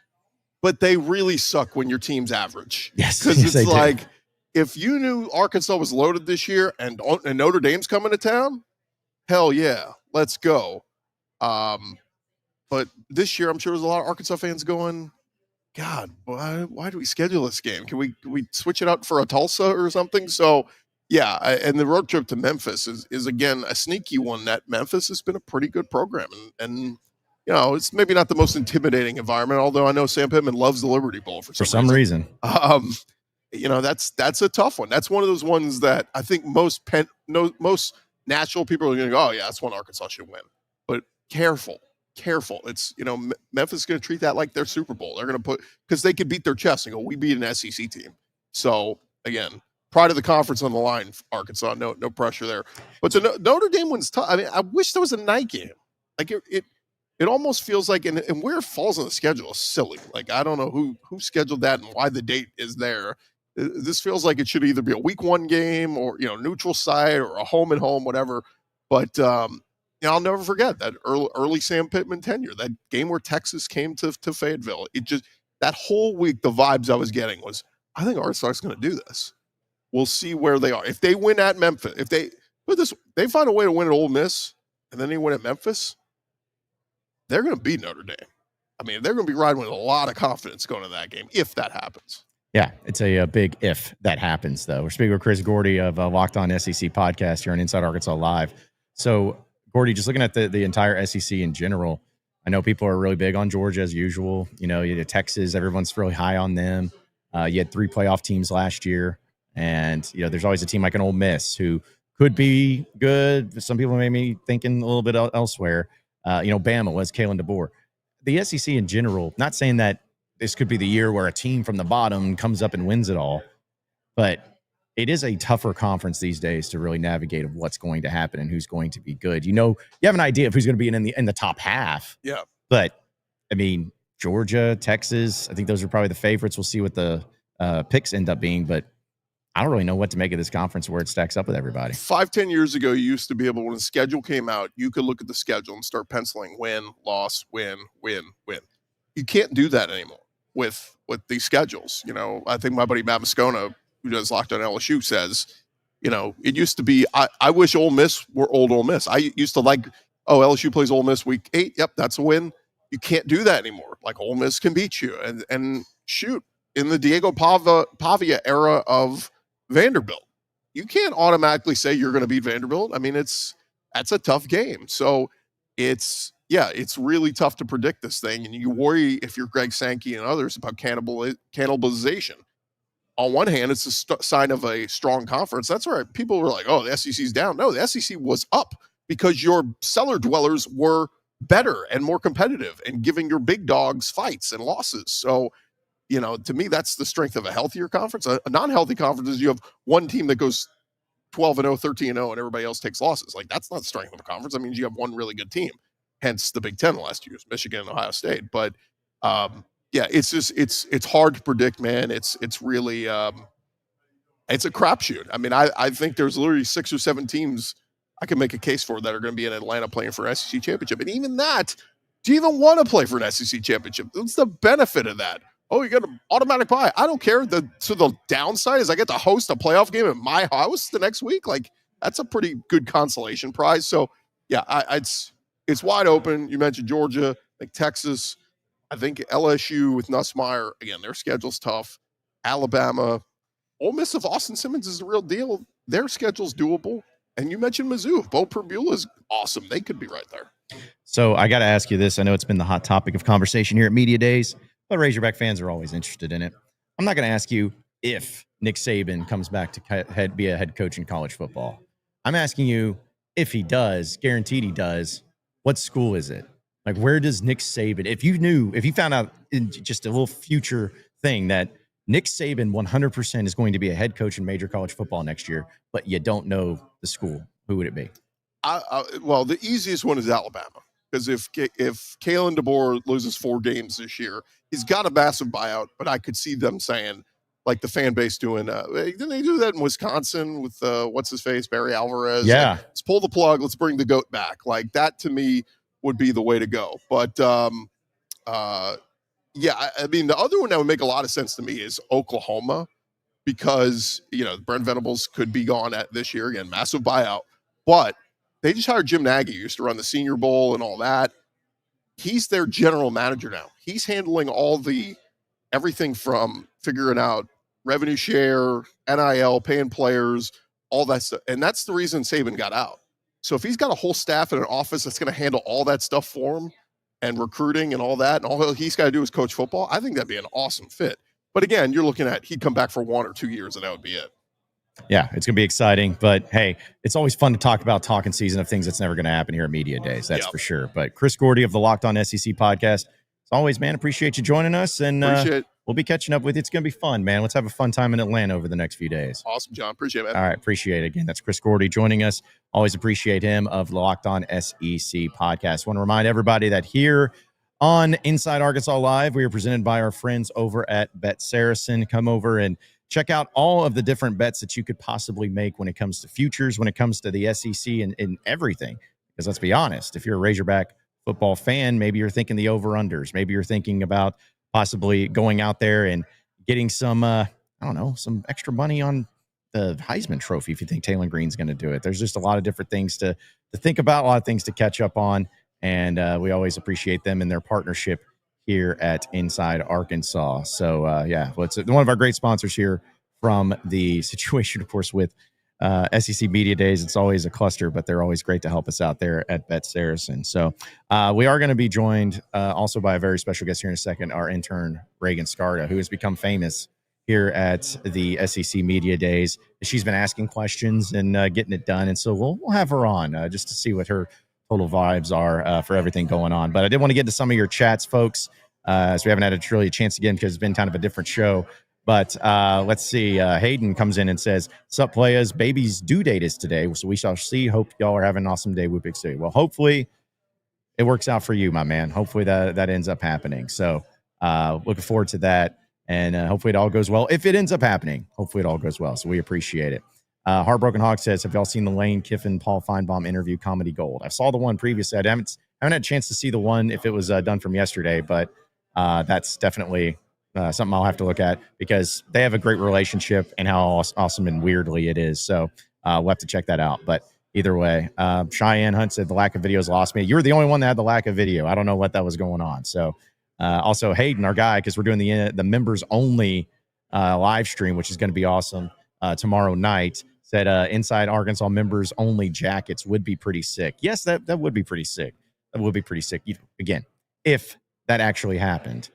but they really suck when your team's average. Yes, because it's like, if you knew Arkansas was loaded this year and Notre Dame's coming to town, hell yeah, let's go. But this year, I'm sure there's a lot of Arkansas fans going, God, why do we schedule this game? Can we switch it out for a Tulsa or something? So, yeah, and the road trip to Memphis is again a sneaky one. That Memphis has been a pretty good program, and it's maybe not the most intimidating environment. Although I know Sam Pittman loves the Liberty Bowl for some reason. That's a tough one. That's one of those ones that I think most natural people are going to go, oh yeah, that's one Arkansas should win. But careful. It's, Memphis is going to treat that like their Super Bowl. They're going to because they could beat their chest and go, we beat an SEC team. So again, pride of the conference on the line, Arkansas. No pressure there. But the Notre Dame one's tough. I mean, I wish there was a night game. Like it almost feels like, and where it falls on the schedule is silly. Like, I don't know who scheduled that and why the date is there. This feels like it should either be a week 1 game or, neutral site or a home and home, whatever. But, I'll never forget that early Sam Pittman tenure, that game where Texas came to Fayetteville. It just, that whole week, the vibes I was getting was I think Arkansas is going to do this. We'll see where they are. If they win at Memphis, if they find a way to win at Ole Miss and then they win at Memphis, they're going to beat Notre Dame. I mean, they're going to be riding with a lot of confidence going to that game if that happens. Yeah, it's a big if that happens, though. We're speaking with Chris Gordy of Locked On SEC podcast here on Inside Arkansas Live. So, Gordy, just looking at the entire SEC in general, I know people are really big on Georgia as usual. You know, Texas, everyone's really high on them. You had 3 playoff teams last year, and there's always a team like an Ole Miss who could be good. Some people may be thinking a little bit elsewhere. Bama was Kalen DeBoer. The SEC in general, not saying that this could be the year where a team from the bottom comes up and wins it all, but it is a tougher conference these days to really navigate of what's going to happen and who's going to be good. You have an idea of who's going to be in the top half. Yeah. But I mean, Georgia, Texas, I think those are probably the favorites. We'll see what the picks end up being, but I don't really know what to make of this conference where it stacks up with everybody. 5-10 years ago, you used to be able, when the schedule came out, you could look at the schedule and start penciling win, loss, win, win, win. You can't do that anymore with these schedules. I think my buddy Matt Moscona, who does Locked On LSU, says, it used to be, I wish Ole Miss were old Ole Miss. I used to like, LSU plays Ole Miss week 8. Yep, that's a win. You can't do that anymore. Like, Ole Miss can beat you. And shoot, in the Diego Pavia era of Vanderbilt, you can't automatically say you're going to beat Vanderbilt. I mean, that's a tough game. So it's really tough to predict this thing. And you worry, if you're Greg Sankey and others, about cannibalization. On one hand, it's a sign of a strong conference. That's where people were like, oh, the SEC's down. No, the SEC was up because your cellar dwellers were better and more competitive and giving your big dogs fights and losses. So, to me, that's the strength of a healthier conference. A non-healthy conference is you have one team that goes 12-0, 13-0, and everybody else takes losses. Like, that's not the strength of a conference. That means you have one really good team. Hence the Big Ten the last 2 years, Michigan and Ohio State. But it's just it's hard to predict, man. It's really it's a crapshoot. I mean, I think there's literally 6 or 7 teams I can make a case for that are going to be in Atlanta playing for an SEC championship. And even that, do you even want to play for an SEC championship? What's the benefit of that? Oh, you got an automatic bye. I don't care. So the downside is I get to host a playoff game at my house the next week. Like, that's a pretty good consolation prize. So, yeah, it's wide open. You mentioned Georgia, like Texas. I think LSU with Nussmeier, again, their schedule's tough. Alabama. Ole Miss, if Austin Simmons is the real deal, their schedule's doable. And you mentioned Mizzou. If Bo Perbula is awesome, they could be right there. So I got to ask you this. I know it's been the hot topic of conversation here at Media Days, but Razorback fans are always interested in it. I'm not going to ask you if Nick Saban comes back to be a head coach in college football. I'm asking you if he does, guaranteed he does, what school is it? Like, where does Nick Saban, if you found out in just a little future thing that Nick Saban 100% is going to be a head coach in major college football next year, but you don't know the school, who would it be? Well, the easiest one is Alabama. Because if Kalen DeBoer loses 4 games this year, he's got a massive buyout. But I could see them saying, like the fan base doing, didn't they do that in Wisconsin with what's his face, Barry Alvarez? Yeah, like, let's pull the plug. Let's bring the GOAT back. Like, that to me would be the way to go. But yeah, I mean, the other one that would make a lot of sense to me is Oklahoma, because Brent Venables could be gone this year again, massive buyout, but they just hired Jim Nagy, who used to run the Senior Bowl and all that. He's their general manager now. He's handling everything from figuring out revenue share, NIL, paying players, all that stuff. And that's the reason Saban got out. So if he's got a whole staff and an office that's going to handle all that stuff for him and recruiting and all that, and all he's got to do is coach football, I think that'd be an awesome fit. But again, you're looking at he'd come back for 1 or 2 years and that would be it. Yeah, it's going to be exciting. But, hey, it's always fun to talk about talking season of things that's never going to happen here at Media Days. That's for sure. But Chris Gordy of the Locked On SEC podcast, as always, man, appreciate you joining us. And we'll be catching up with you. It's going to be fun, man. Let's have a fun time in Atlanta over the next few days. Awesome, John. Appreciate it, man. All right, appreciate it. Again, that's Chris Gordy joining us. Always appreciate him of the Locked On SEC podcast. Want to remind everybody that here on Inside Arkansas Live, we are presented by our friends over at BetSaracen. Come over and check out all of the different bets that you could possibly make when it comes to futures, when it comes to the SEC and everything. Because let's be honest, if you're a Razorback football fan, maybe you're thinking the over-unders. Maybe you're thinking about possibly going out there and getting some I don't know, some extra money on the Heisman Trophy if you think Taylor Green's going to do it. There's just a lot of different things to think about, a lot of things to catch up on, and we always appreciate them and their partnership here at Inside Arkansas. So, well, it's one of our great sponsors here from the situation, of course, with SEC Media Days. It's always a cluster, but they're always great to help us out there at BetSaracen. So we are going to be joined also by a very special guest here in a second, our intern, Reagan Scarda, who has become famous here at the SEC Media Days. She's been asking questions and getting it done. And so we'll have her on just to see what her total vibes are for everything going on. But I did want to get to some of your chats, folks, as we haven't had really a chance again because it's been kind of a different show. But let's see. Hayden comes in and says, "Sup, players? Baby's due date is today, so we shall see. Hope y'all are having an awesome day with Big City." Well, hopefully it works out for you, my man. Hopefully that ends up happening. So looking forward to that, and hopefully it all goes well. If it ends up happening, hopefully it all goes well. So we appreciate it. Heartbroken Hawk says, "Have y'all seen the Lane Kiffin Paul Feinbaum interview, Comedy Gold?" I saw the one previously. I haven't had a chance to see the one if it was done from yesterday, but that's definitely something I'll have to look at because they have a great relationship and how awesome and weirdly it is. So we'll have to check that out. But either way, Cheyenne Hunt said the lack of videos lost me. You were the only one that had the lack of video. I don't know what that was going on. So also Hayden, our guy, because we're doing the members only live stream, which is going to be awesome tomorrow night, said Inside Arkansas members only jackets would be pretty sick. Yes, that would be pretty sick. That would be pretty sick. Again, if that actually happened.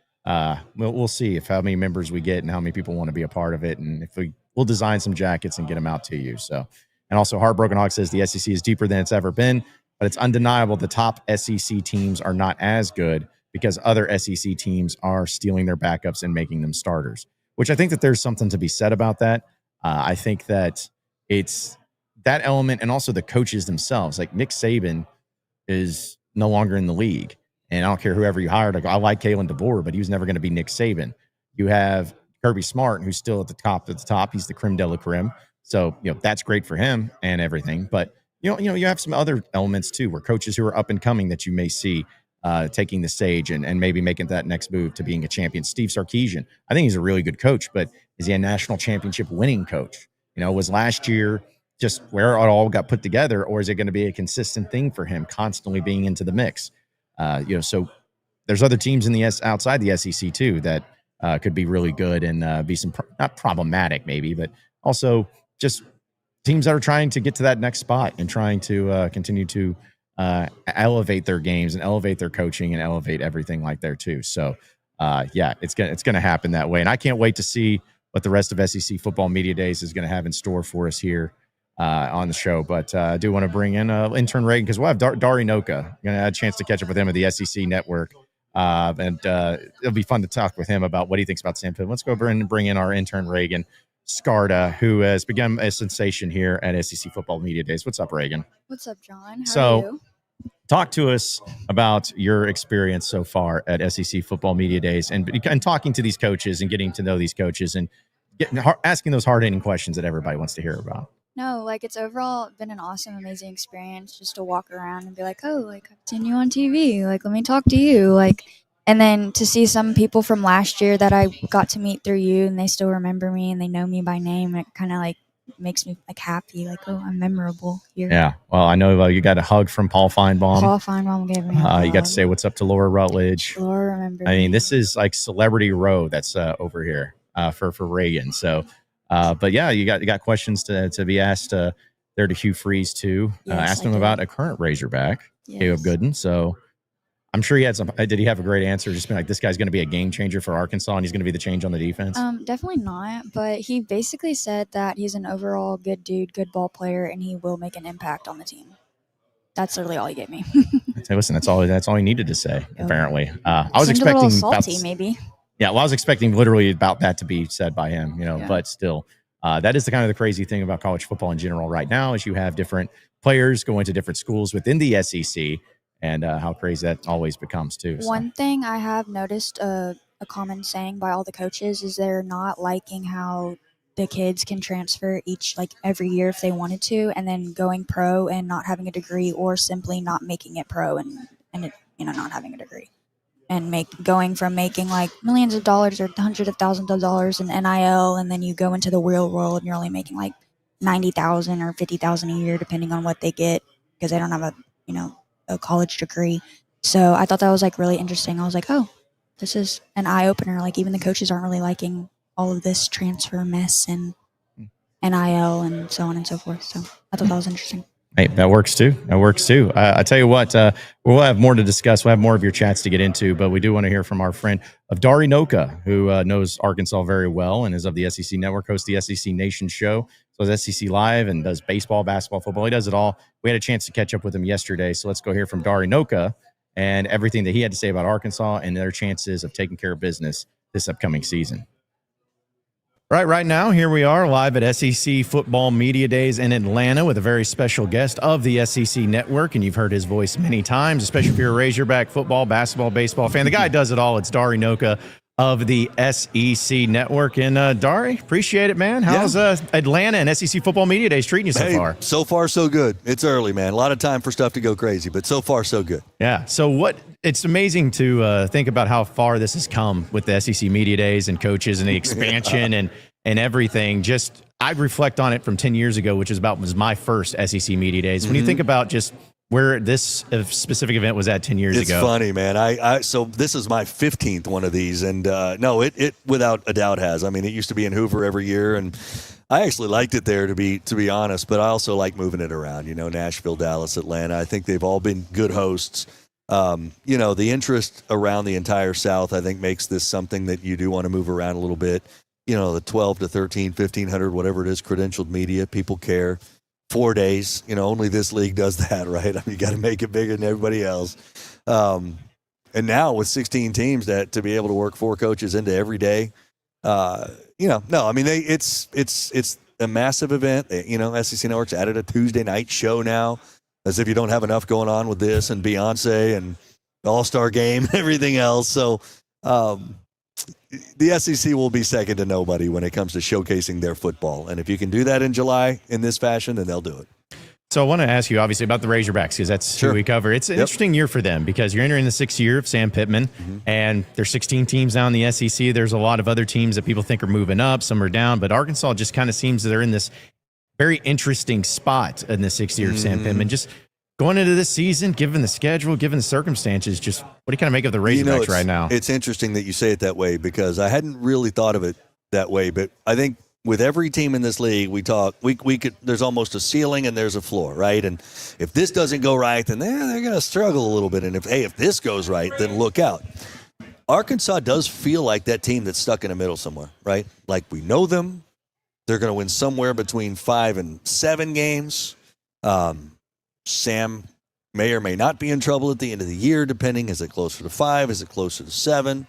We'll see if how many members we get and how many people want to be a part of it, and if we'll design some jackets and get them out to you. So, and also Heartbroken Hawk says the SEC is deeper than it's ever been, but it's undeniable the top SEC teams are not as good because other SEC teams are stealing their backups and making them starters. Which I think that there's something to be said about that. I think that it's that element, and also the coaches themselves. Like Nick Saban is no longer in the league. And I don't care whoever you hired. I like Kalen DeBoer, but he was never going to be Nick Saban. You have Kirby Smart, who's still at the top. He's the creme de la creme. So, that's great for him and everything. But, you have some other elements too, where coaches who are up and coming that you may see taking the stage and maybe making that next move to being a champion. Steve Sarkisian, I think he's a really good coach, but is he a national championship winning coach? Was last year just where it all got put together, or is it going to be a consistent thing for him constantly being into the mix? So there's other teams in the outside the SEC too that could be really good and be some not problematic maybe, but also just teams that are trying to get to that next spot and trying to continue to elevate their games and elevate their coaching and elevate everything like there too. So it's gonna happen that way, and I can't wait to see what the rest of SEC Football Media Days is going to have in store for us here on the show. But I do want to bring in intern Reagan because we'll have Dari Nowkhah. Going to have a chance to catch up with him at the SEC Network. And it'll be fun to talk with him about what he thinks about Sam Pittman. Let's go over and bring in our intern Reagan Scarda, who has become a sensation here at SEC Football Media Days. What's up, Reagan? What's up, John? How are you? Talk to us about your experience so far at SEC Football Media Days and talking to these coaches and getting to know these coaches and asking those hard-hitting questions that everybody wants to hear about. No, it's overall been an awesome, amazing experience just to walk around and be like, oh, I've seen you on TV. Let me talk to you. And then to see some people from last year that I got to meet through you and they still remember me and they know me by name, it kind of makes me happy. Oh, I'm memorable here. Yeah. Well, I know you got a hug from Paul Feinbaum. Paul Feinbaum gave me a hug. You got to say what's up to Laura Rutledge. Laura remembered I mean, me. this is like celebrity row that's over here for Reagan. So, but yeah, you got questions to be asked there to Hugh Freeze too. Yes, asked him about a current Razorback, yes. Caleb Gooden. So I'm sure he had some. Did he have a great answer? Just been like, this guy's going to be a game changer for Arkansas, and he's going to be the change on the defense. Definitely not. But he basically said that he's an overall good dude, good ball player, and he will make an impact on the team. That's literally all he gave me. Hey, listen, that's all he needed to say. Apparently, I was Seemed expecting a little salty, maybe. Yeah, well, I was expecting literally about that to be said by him. Yeah. But still, that is the kind of the crazy thing about college football in general right now is you have different players going to different schools within the SEC. And how crazy that always becomes, too. So. One thing I have noticed a common saying by all the coaches is they're not liking how the kids can transfer every year if they wanted to, and then going pro and not having a degree, or simply not making it pro and not having a degree. and going from making like millions of dollars or hundreds of thousands of dollars in NIL, and then you go into the real world and you're only making like 90,000 or 50,000 a year, depending on what they get, because they don't have a college degree. So I thought that was like really interesting. I was like, oh, this is an eye opener. Like even the coaches aren't really liking all of this transfer mess and NIL and so on and so forth. So I thought that was interesting. Hey, that works too. I tell you what, we'll have more to discuss. We'll have more of your chats to get into, but we do want to hear from our friend of Dari Nowkhah, who knows Arkansas very well and is of the SEC Network, hosts the SEC Nation show, so does SEC Live and does baseball, basketball, football. He does it all. We had a chance to catch up with him yesterday, so let's go hear from Dari Nowkhah and everything that he had to say about Arkansas and their chances of taking care of business this upcoming season. Right now, here we are live at SEC Football Media Days in Atlanta with a very special guest of the SEC Network, and you've heard his voice many times, especially if you're a Razorback football, basketball, baseball fan. The guy does it all. It's Dari Nowkhah of the SEC Network. And Dari, appreciate it, man. How's Atlanta and SEC Football Media Days treating you so far? So far, so good. It's early, man. A lot of time for stuff to go crazy, but so far, so good. Yeah. So it's amazing to think about how far this has come with the SEC Media Days and coaches and the expansion and everything. Just I reflect on it from 10 years ago, which was my first SEC Media Days. When you think about just where this specific event was at 10 years ago. It's funny, man. So this is my 15th one of these, and no, it without a doubt has. I mean, it used to be in Hoover every year, and I actually liked it there to be honest. But I also like moving it around. Nashville, Dallas, Atlanta. I think they've all been good hosts. The interest around the entire South, I think, makes this something that you do want to move around a little bit. The 12 to 13, 1,500, whatever it is, credentialed media, people care. 4 days, only this league does that, right? I mean, you got to make it bigger than everybody else. And now with 16 teams, to be able to work 4 coaches into every day, no, I mean, it's a massive event. SEC Network's added a Tuesday night show now, as if you don't have enough going on with this and Beyonce and the All-Star Game and everything else. So, the SEC will be second to nobody when it comes to showcasing their football. And if you can do that in July in this fashion, then they'll do it. So I want to ask you, obviously, about the Razorbacks, because that's who we cover. It's an interesting year for them because you're entering the 6th year of Sam Pittman, and there's 16 teams now in the SEC. There's a lot of other teams that people think are moving up. Some are down. But Arkansas just kind of seems that they're in this very interesting spot in the 6th year of Sam Pittman. Just going into this season, given the schedule, given the circumstances, just what do you kind of make of the Razorbacks right now? It's interesting that you say it that way because I hadn't really thought of it that way. But I think with every team in this league, we could. There's almost a ceiling and there's a floor, right? And if this doesn't go right, then they're going to struggle a little bit. And if this goes right, then look out. Arkansas does feel like that team that's stuck in the middle somewhere, right? Like we know them. They're going to win somewhere between 5 and 7 games. Sam may or may not be in trouble at the end of the year, depending. Is it closer to 5? Is it closer to 7?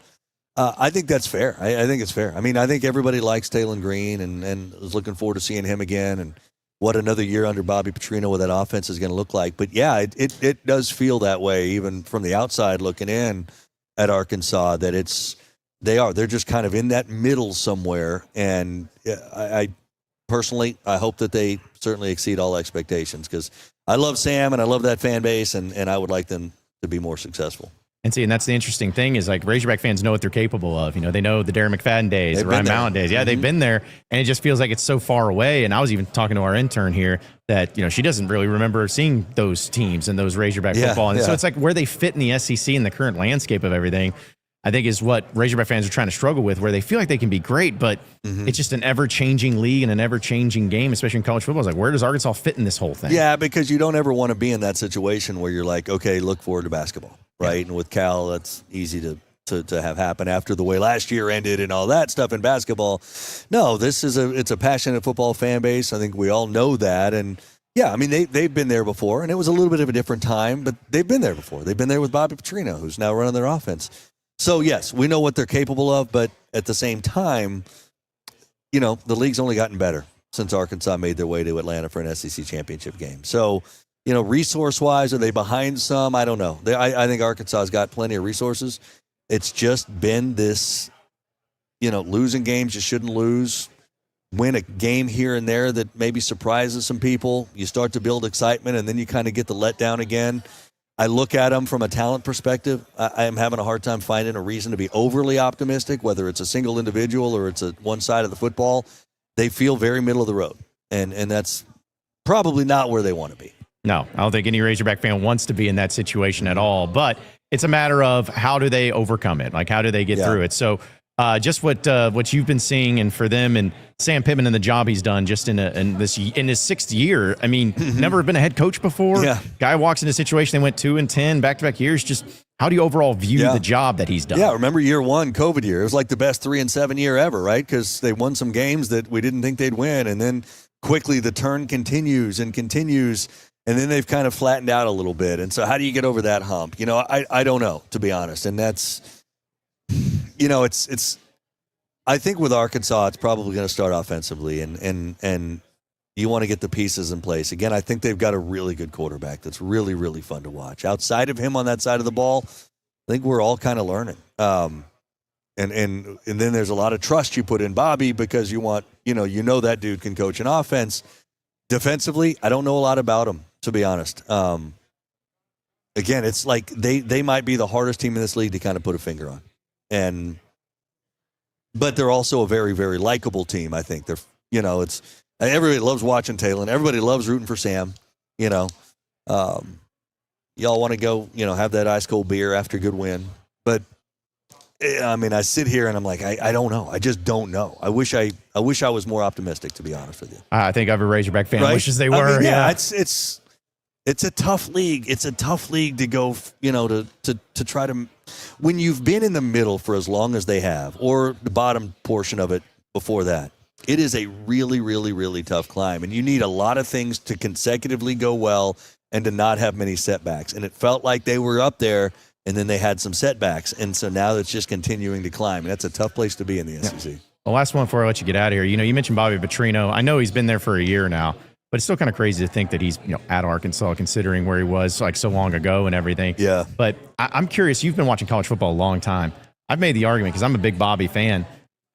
I think that's fair. I think it's fair. I mean, I think everybody likes Talon Green and is looking forward to seeing him again and what another year under Bobby Petrino with that offense is going to look like. But, yeah, it does feel that way, even from the outside looking in at Arkansas, that they're just kind of in that middle somewhere. And I personally, I hope that they certainly exceed all expectations because I love Sam and I love that fan base, and I would like them to be more successful. And that's the interesting thing is like Razorback fans know what they're capable of. They know the Darren McFadden days, the Ryan Mallon days. Yeah, they've been there, and it just feels like it's so far away. And I was even talking to our intern here that she doesn't really remember seeing those teams and those Razorback football. And so it's like where they fit in the SEC in the current landscape of everything, I think is what Razorback fans are trying to struggle with, where they feel like they can be great, but it's just an ever-changing league and an ever-changing game, especially in college football. It's like, where does Arkansas fit in this whole thing? Yeah, because you don't ever want to be in that situation where you're like, okay, look forward to basketball, right? And with Cal, that's easy to have happen after the way last year ended and all that stuff in basketball. No, it's a passionate football fan base. I think we all know that. And yeah, I mean, they've been there before, and it was a little bit of a different time, but they've been there before. They've been there with Bobby Petrino, who's now running their offense. So, yes, we know what they're capable of, but at the same time, the league's only gotten better since Arkansas made their way to Atlanta for an SEC championship game. So, resource-wise, are they behind some? I don't know. I think Arkansas's got plenty of resources. It's just been this, losing games you shouldn't lose, win a game here and there that maybe surprises some people. You start to build excitement, and then you kind of get the letdown again. I look at them from a talent perspective. I am having a hard time finding a reason to be overly optimistic, whether it's a single individual or it's a one side of the football. They feel very middle of the road, and that's probably not where they want to be. No, I don't think any Razorback fan wants to be in that situation at all. But it's a matter of how do they overcome it? Like, how do they get through it? So just what you've been seeing, and for them and Sam Pittman and the job he's done just in his sixth year. I mean, never been a head coach before. Yeah. Guy walks in a situation, they went 2-10 back-to-back years. Just how do you overall view the job that he's done? Yeah, remember year one, COVID year. It was like the best 3-7 year ever, right? Because they won some games that we didn't think they'd win. And then quickly the turn continues. And then they've kind of flattened out a little bit. And so how do you get over that hump? I don't know, to be honest. And that's, it's I think with Arkansas, it's probably going to start offensively, and you want to get the pieces in place. Again, I think they've got a really good quarterback that's really, really fun to watch. Outside of him on that side of the ball, I think we're all kind of learning. And then there's a lot of trust you put in Bobby because you want, that dude can coach an offense. Defensively, I don't know a lot about him, to be honest. Again, it's like they might be the hardest team in this league to kind of put a finger on. But they're also a very, very likable team. I think they're, it's everybody loves watching Talon. Everybody loves rooting for Sam. Y'all want to go, have that ice cold beer after a good win. But I mean, I sit here and I'm like, I don't know. I just don't know. I wish I was more optimistic, to be honest with you. I think every Razorback fan wishes they were. I mean, it's a tough league. It's a tough league to go, to try to. When you've been in the middle for as long as they have, or the bottom portion of it before that, it is a really, really, really tough climb. And you need a lot of things to consecutively go well and to not have many setbacks. And it felt like they were up there, and then they had some setbacks. And so now it's just continuing to climb. And that's a tough place to be in the SEC. The last one before I let you get out of here. You mentioned Bobby Petrino. I know he's been there for a year now, but it's still kind of crazy to think that he's at Arkansas, considering where he was like so long ago and everything. Yeah. But I'm curious. You've been watching college football a long time. I've made the argument because I'm a big Bobby fan.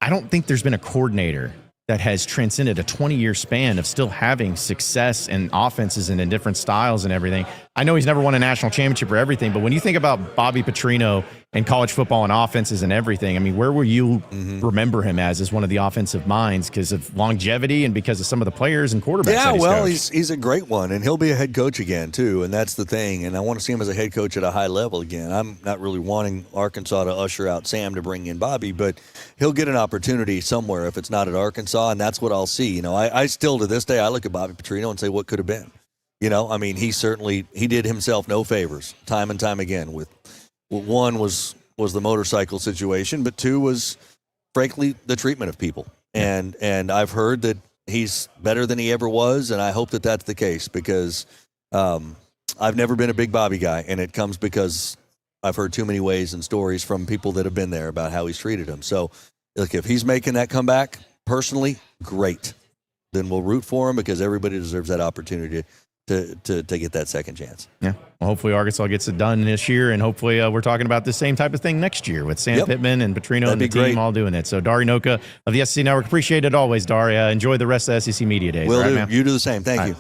I don't think there's been a coordinator that has transcended a 20-year span of still having success and offenses and in different styles and everything. I know he's never won a national championship or everything, but when you think about Bobby Petrino and college football and offenses and everything, I mean, where will you remember him as one of the offensive minds because of longevity and because of some of the players and quarterbacks? Yeah, that he's a great one, and he'll be a head coach again too, and that's the thing. And I want to see him as a head coach at a high level again. I'm not really wanting Arkansas to usher out Sam to bring in Bobby, but he'll get an opportunity somewhere if it's not at Arkansas, and that's what I'll see. I still to this day I look at Bobby Petrino and say what could have been. I mean, he did himself no favors time and time again. With one was the motorcycle situation, but two was, frankly, the treatment of people. And I've heard that he's better than he ever was, and I hope that that's the case because I've never been a big Bobby guy, and it comes because I've heard too many ways and stories from people that have been there about how he's treated him. So, look, if he's making that comeback, personally, great. Then we'll root for him because everybody deserves that opportunity to get that second chance. Yeah. Well, hopefully Arkansas gets it done this year, and hopefully we're talking about the same type of thing next year with Sam Pittman and Petrino and the team all doing it. So Dari Nowkhah of the SEC Network, appreciate it always, Dari. Enjoy the rest of the SEC Media Days. Will right, do. Man? You do the same. Thank you.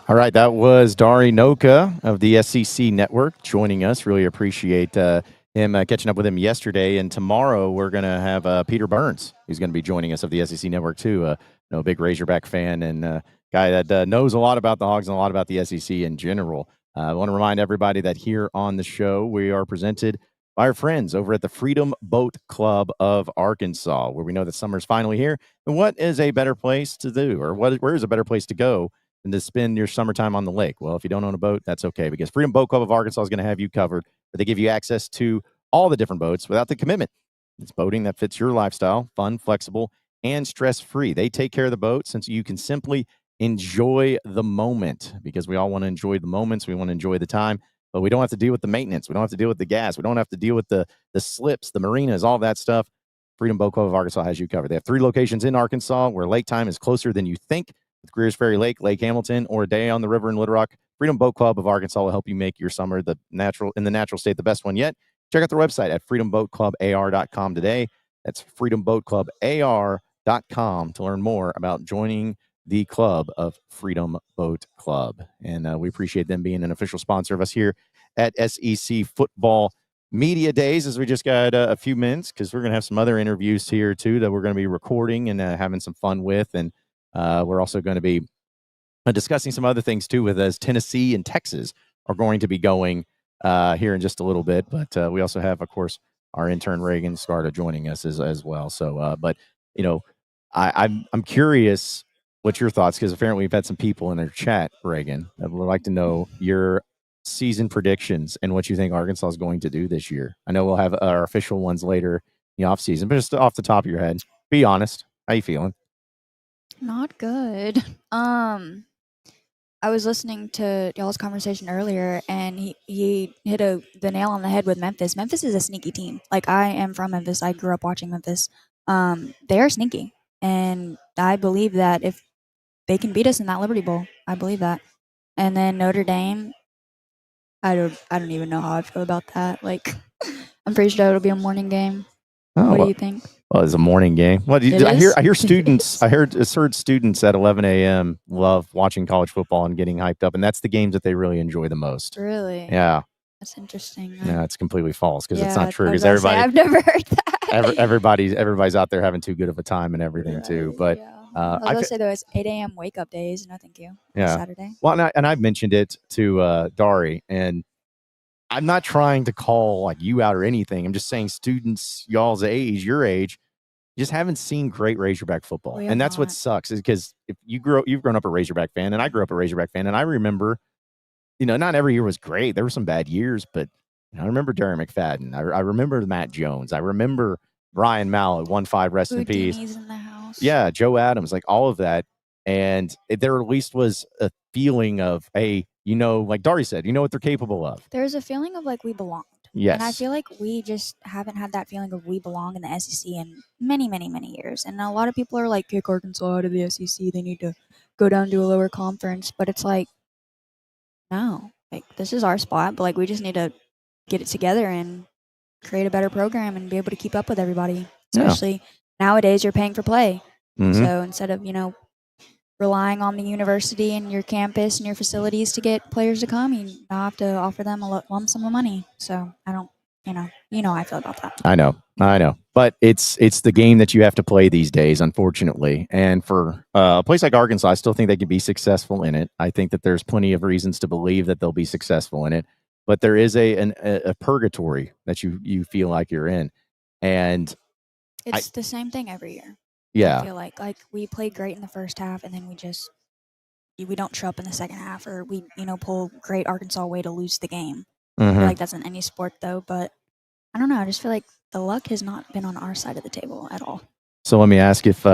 All right, that was Dari Nowkhah of the SEC Network joining us. Really appreciate him catching up with him yesterday. And tomorrow we're going to have Peter Burns, who's going to be joining us of the SEC Network too. A big Razorback fan and guy that knows a lot about the Hogs and a lot about the SEC in general. I want to remind everybody that here on the show, we are presented by our friends over at the Freedom Boat Club of Arkansas, where we know that summer's finally here. And what is a better place to do, or where is a better place to go than to spend your summertime on the lake? Well, if you don't own a boat, that's okay, because Freedom Boat Club of Arkansas is going to have you covered. They give you access to all the different boats without the commitment. It's boating that fits your lifestyle, fun, flexible, and stress-free. They take care of the boat since you can simply enjoy the moment, because we all want to enjoy the moments. We want to enjoy the time, but we don't have to deal with the maintenance. We don't have to deal with the gas. We don't have to deal with the slips, the marinas, all of that stuff. Freedom Boat Club of Arkansas has you covered. They have 3 locations in Arkansas where lake time is closer than you think, with Greers Ferry Lake, Lake Hamilton, or a day on the river in Little Rock. Freedom Boat Club of Arkansas will help you make your summer in the natural state the best one yet. Check out their website at freedomboatclubar.com today. That's freedomboatclubar.com to learn more about joining the club of Freedom Boat Club. And we appreciate them being an official sponsor of us here at SEC Football Media Days, as we just got a few minutes, because we're going to have some other interviews here, too, that we're going to be recording and having some fun with. And we're also going to be discussing some other things, too, with as Tennessee and Texas are going to be going here in just a little bit. But we also have, of course, our intern Reagan Scarta joining us as well. So, but, you know, I'm curious what your thoughts, because apparently we've had some people in their chat, Reagan, that would like to know your season predictions and what you think Arkansas is going to do this year. I know we'll have our official ones later in the offseason, but just off the top of your head, be honest. How you feeling? Not good. I was listening to y'all's conversation earlier, and he hit the nail on the head with Memphis. Memphis is a sneaky team. Like, I am from Memphis. I grew up watching Memphis. They are sneaky, and I believe that if they can beat us in that Liberty Bowl, I believe that. And then Notre Dame, I don't even know how I feel about that. Like, I'm pretty sure it'll be a morning game. Oh, what do you think? Well, it's a morning game. What I hear students. I heard students at 11 a.m. love watching college football and getting hyped up, and that's the games that they really enjoy the most. Really? Yeah. That's interesting. Yeah, it's completely false, because it's not true. Because I've never heard that. everybody's out there having too good of a time and everything too. But I was gonna say there was 8 a.m. wake up days. No, thank you. Yeah. Saturday. Well, and I've mentioned it to Dari, and I'm not trying to call like you out or anything. I'm just saying students, y'all's age, your age, just haven't seen great Razorback football. And that's what sucks, is because if you've grown up a Razorback fan, and I grew up a Razorback fan, and I remember, not every year was great. There were some bad years, but I remember Dari McFadden. I remember Matt Jones. I remember Brian Mallett, 1-5, rest in peace. In the house. Yeah, Joe Adams, like all of that. And there at least was a feeling of, hey, like Dari said, what they're capable of. There's a feeling of like we belonged. Yes. And I feel like we just haven't had that feeling of we belong in the SEC in many, many, many years. And a lot of people are like, kick Arkansas out of the SEC. They need to go down to a lower conference. But it's like, no, like this is our spot. But like we just need to get it together and create a better program and be able to keep up with everybody. Especially nowadays, you're paying for play. Mm-hmm. So instead of, relying on the university and your campus and your facilities to get players to come, you now have to offer them a lump sum of money. So I don't, how I feel about that. I know, but it's the game that you have to play these days, unfortunately. And for a place like Arkansas, I still think they could be successful in it. I think that there's plenty of reasons to believe that they'll be successful in it, but there is a purgatory that you feel like you're in, and it's the same thing every year. Yeah, I feel like we played great in the first half, and then we don't show up in the second half, or we pull great Arkansas way to lose the game. Mm-hmm. I feel like that's in any sport though, but I don't know. I just feel like the luck has not been on our side of the table at all. So let me ask, if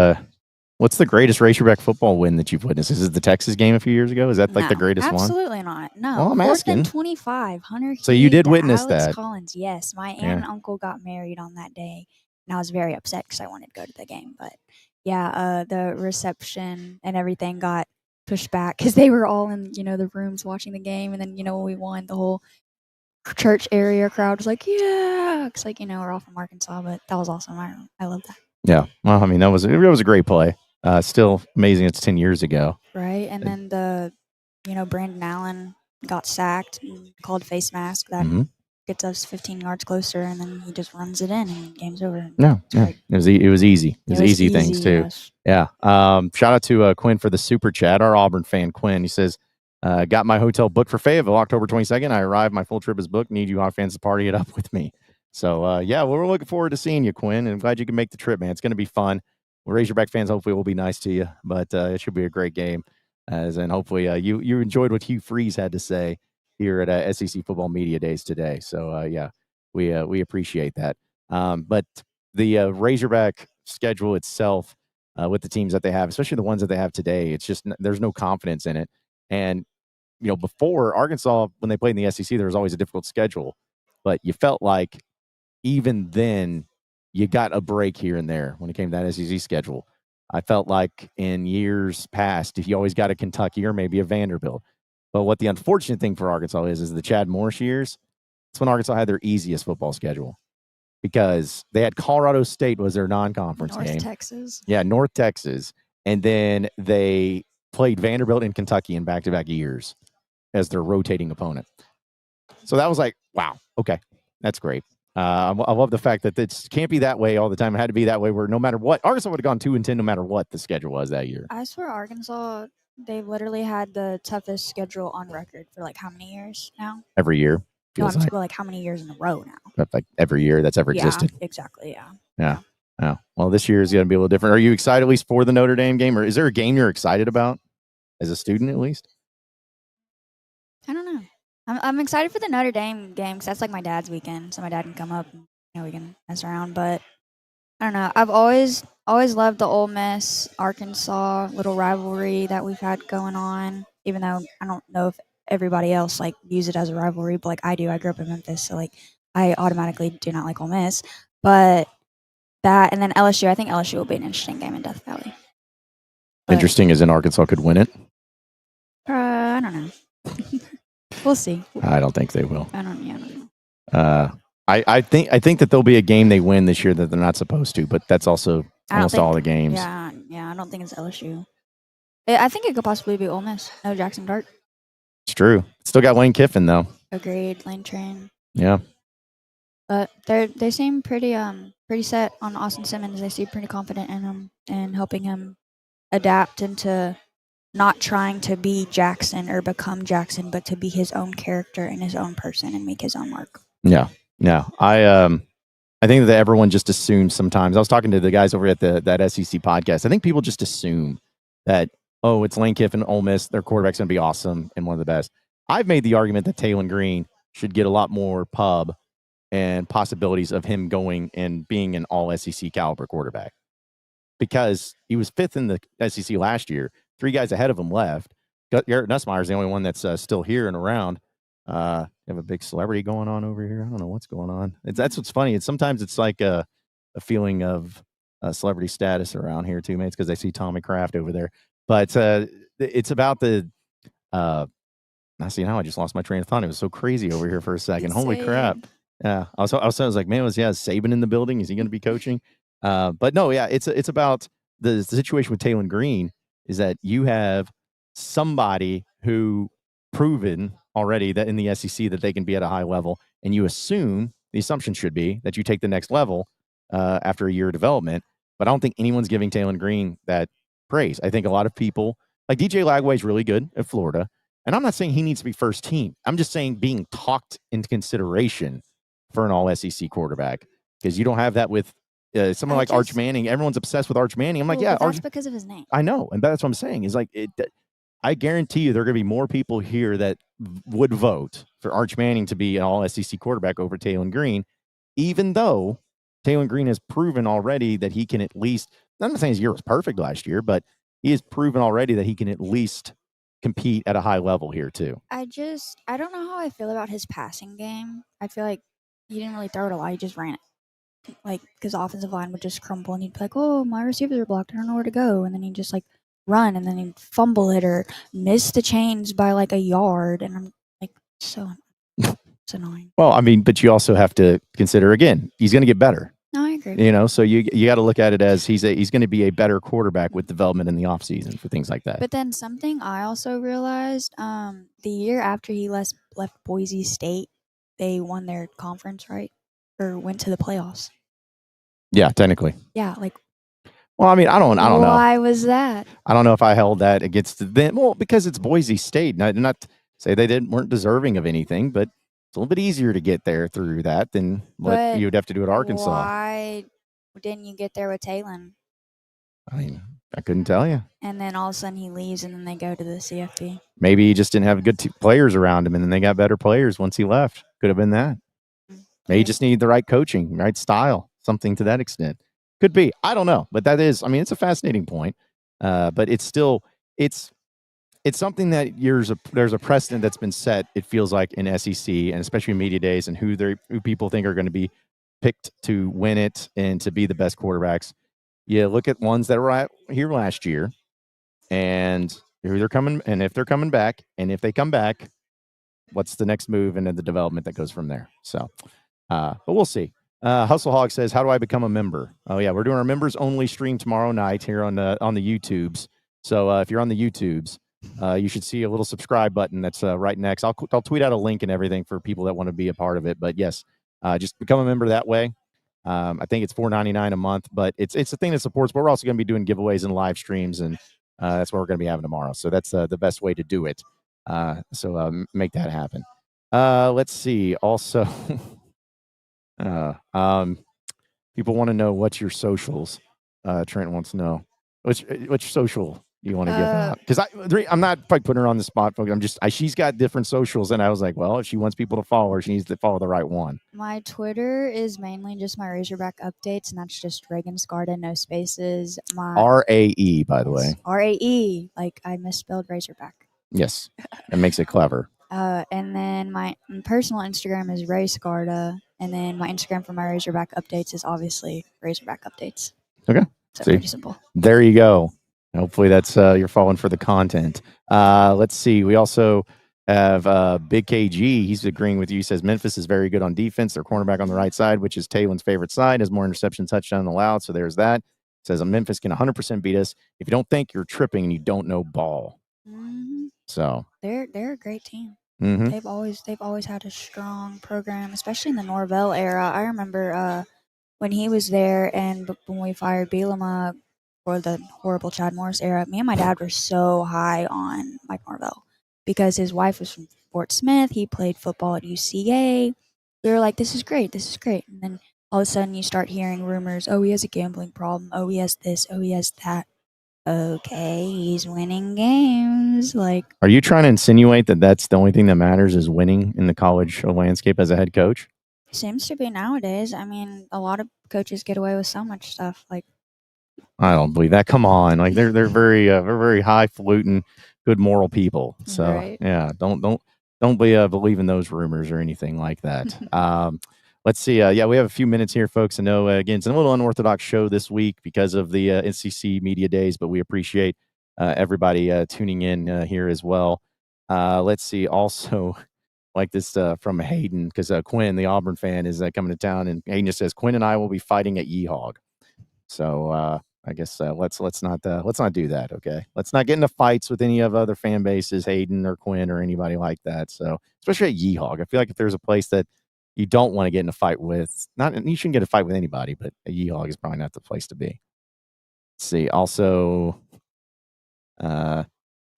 what's the greatest Razorback football win that you've witnessed? Is it the Texas game a few years ago? Is that like the greatest absolutely one? Absolutely not. No. Well, I'm asking. 25, Hunter. So you did witness Alex that. Collins, yes. My aunt and uncle got married on that day, and I was very upset because I wanted to go to the game. But yeah, the reception and everything got pushed back because they were all in the rooms watching the game, and then when we won, the whole church area crowd was like, yeah, it's like we're all from Arkansas, but that was awesome. I love that. Yeah, well, I mean, it was a great play. Still amazing. It's 10 years ago, right? And then the Brandon Allen got sacked and called face mask that gets us 15 yards closer, and then he just runs it in, and game's over. No, it was easy. It was easy things too. Yes. Yeah. Shout out to Quinn for the super chat. Our Auburn fan Quinn. He says, got my hotel booked for Fayetteville October 22nd. I arrived. My full trip is booked. Need you Hawk fans to party it up with me. So yeah, we're looking forward to seeing you, Quinn, and I'm glad you can make the trip, man. It's going to be fun. Well, Razorback fans, hopefully, will be nice to you, but it should be a great game. And hopefully, you enjoyed what Hugh Freeze had to say here at SEC Football Media Days today. So yeah, we appreciate that. But the Razorback schedule itself, with the teams that they have, especially the ones that they have today, it's just there's no confidence in it. And before Arkansas, when they played in the SEC, there was always a difficult schedule, but you felt like even then you got a break here and there when it came to that SEC schedule. I felt like in years past, you always got a Kentucky or maybe a Vanderbilt. But what the unfortunate thing for Arkansas is the Chad Morris years. It's when Arkansas had their easiest football schedule, because they had Colorado State was their non-conference game. North Texas. Yeah, North Texas. and then they played Vanderbilt and Kentucky in back-to-back years as their rotating opponent. So that was like, wow, okay, that's great. I love the fact that it can't be that way all the time. It had to be that way where no matter what, Arkansas would have gone 2-10 no matter what the schedule was that year. I swear Arkansas, they've literally had the toughest schedule on record for like how many years now? Every year, No, feels I'm like. like how many years in a row now? Like every year that's ever existed. Exactly. Yeah. Well, this year is going to be a little different. Are you excited at least for the Notre Dame game, or is there a game you're excited about as a student at least? I don't know. I'm excited for the Notre Dame game because that's like my dad's weekend, so my dad can come up and we can mess around. But I don't know. I've always loved the Ole Miss Arkansas little rivalry that we've had going on. Even though I don't know if everybody else like views it as a rivalry, but like I do. I grew up in Memphis, so like I automatically do not like Ole Miss. But that and then LSU. I think LSU will be an interesting game in Death Valley. But, Interesting as in Arkansas could win it. I don't know. We'll see. I don't think they will. I don't know. I think that there'll be a game they win this year that they're not supposed to, but that's also almost all the games. Yeah. I don't think it's LSU. I think it could possibly be Ole Miss. No Jackson Dart. It's true. Still got Lane Kiffin though. Agreed. Lane Train. Yeah. But they seem pretty set on Austin Simmons. They seem pretty confident in him and helping him adapt into not trying to be Jackson or become Jackson, but to be his own character and his own person and make his own mark. Yeah. I think that everyone just assumes sometimes. I was talking to the guys over at that SEC podcast. I think people just assume that, oh, it's Lane Kiffin, Ole Miss, their quarterback's going to be awesome and one of the best. I've made the argument that Taylon Green should get a lot more pub and possibilities of him going and being an all SEC caliber quarterback because he was 5th in the SEC last year. 3 guys ahead of him left. Garrett Nussmeier is the only one that's still here and around. You have a big celebrity going on over here. I don't know what's going on. That's what's funny. Sometimes it's like a feeling of celebrity status around here too, mates, because I see Tommy Kraft over there. But it's about the. I see now. I just lost my train of thought. It was so crazy over here for a second. Holy crap! Yeah, I was like, man, is Saban in the building? Is he going to be coaching? But no, yeah, it's about the situation with Taylon Green. Is that you have somebody who proven already that in the SEC that they can be at a high level, and you assume the assumption should be that you take the next level after a year of development. But I don't think anyone's giving Taylon Green that praise. I think a lot of people like DJ Lagway is really good at Florida, and I'm not saying he needs to be first team. I'm just saying being talked into consideration for an all SEC quarterback because you don't have that with someone like Arch Manning. Everyone's obsessed with Arch Manning. I'm like, yeah, that's because of his name. I know, and that's what I'm saying. Is like, I guarantee you, there are going to be more people here that would vote for Arch Manning to be an all SEC quarterback over Taylon Green, even though Taylon Green has proven already that he can at least. I'm not saying his year was perfect last year, but he has proven already that he can at least compete at a high level here too. I don't know how I feel about his passing game. I feel like he didn't really throw it a lot. He just ran it. Like, because the offensive line would just crumble and he'd be like, oh, my receivers are blocked. I don't know where to go. And then he'd just like run and then he'd fumble it or miss the chains by like a yard. And I'm like, it's annoying. Well, I mean, but you also have to consider, again, he's going to get better. No, I agree. You know, so you got to look at it as he's going to be a better quarterback with development in the offseason for things like that. But then something I also realized, the year after he left Boise State, they won their conference, right? Or went to the playoffs. Yeah, technically. Yeah, like. Well, I mean, I don't know. Why was that? I don't know if I held that against them. Well, because it's Boise State. Not to say they weren't deserving of anything, but it's a little bit easier to get there through that than what you would have to do at Arkansas. Why didn't you get there with Taylon? I mean, I couldn't tell you. And then all of a sudden he leaves, and then they go to the CFP. Maybe he just didn't have good players around him, and then they got better players once he left. Could have been that. Maybe you just need the right coaching, right style, something to that extent. Could be. I don't know. But that is, I mean, it's a fascinating point. But it's still, it's something that there's a precedent that's been set, it feels like, in SEC, and especially in media days, and who people think are going to be picked to win it and to be the best quarterbacks. You look at ones that were here last year and who they're coming, and if they're coming back, and if they come back, what's the next move and then the development that goes from there. So, but we'll see. Hustle Hog says, how do I become a member? Oh, yeah, we're doing our members only stream tomorrow night here on the YouTubes. So if you're on the YouTubes, you should see a little subscribe button that's right next. I'll tweet out a link and everything for people that want to be a part of it. But yes, just become a member that way. I think it's $4.99 a month, but it's a thing that supports. But we're also going to be doing giveaways and live streams, and that's what we're going to be having tomorrow. So that's the best way to do it. So make that happen. Let's see. Also, people want to know what's your socials. Trent wants to know which social you want to give out, because I'm not quite putting her on the spot, folks. I'm just she's got different socials, and I was like, well, if she wants people to follow her, she needs to follow the right one. My Twitter is mainly just my Razorback updates, and that's just Reagan Scarda, no spaces. My RAE, by the way. RAE, like I misspelled Razorback. Yes, that makes it clever. And then my personal Instagram is Ray Scarda, and then my Instagram for my Razorback updates is obviously Razorback updates. Okay, so pretty simple. There you go. Hopefully that's you're falling for the content. Let's see. We also have Big KG. He's agreeing with you. He says Memphis is very good on defense. Their cornerback on the right side, which is Taylor's favorite side, has more interception touchdown allowed. So there's that. Says Memphis can 100% beat us if you don't think you're tripping and you don't know ball. Mm-hmm. So they're a great team. Mm-hmm. They've always had a strong program, especially in the Norvell era. I remember when he was there, and when we fired Bielema for the horrible Chad Morris era, me and my dad were so high on Mike Norvell because his wife was from Fort Smith. He played football at UCA. We were like, this is great. And then all of a sudden you start hearing rumors, oh, he has a gambling problem. Oh, he has this. Oh, he has that. Okay, he's winning games. Like, are you trying to insinuate that that's the only thing that matters is winning in the college landscape as a head coach? Seems to be nowadays. I mean, a lot of coaches get away with so much stuff. Like, I don't believe that. Come on, like they're very highfalutin, good moral people. So right. Yeah, don't believe in those rumors or anything like that. Let's see. Yeah, we have a few minutes here, folks. I know, again, it's a little unorthodox show this week because of the NCC Media Days, but we appreciate everybody tuning in here as well. Let's see. Also, like this from Hayden, because Quinn, the Auburn fan, is coming to town, and Hayden just says, Quinn and I will be fighting at Yeehog. So I guess let's not do that, okay? Let's not get into fights with any of other fan bases, Hayden or Quinn or anybody like that. So especially at Yeehog, I feel like if there's a place that you don't want to get in a fight with, you shouldn't get in a fight with anybody, but a Yeehog is probably not the place to be. Let's see. Also, Hustle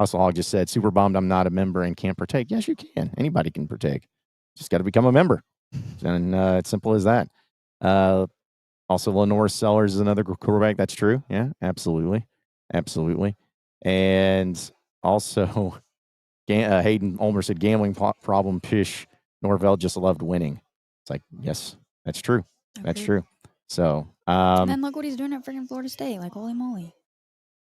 Hog just said, super bummed I'm not a member and can't partake. Yes, you can. Anybody can partake. Just got to become a member. And it's simple as that. Also, Lenore Sellers is another quarterback. That's true. Yeah, absolutely. And also, Hayden Ulmer said, gambling problem, pish. Norvell just loved winning. It's like, yes, that's true. That's true. So, and then look what he's doing at freaking Florida State. Like, holy moly.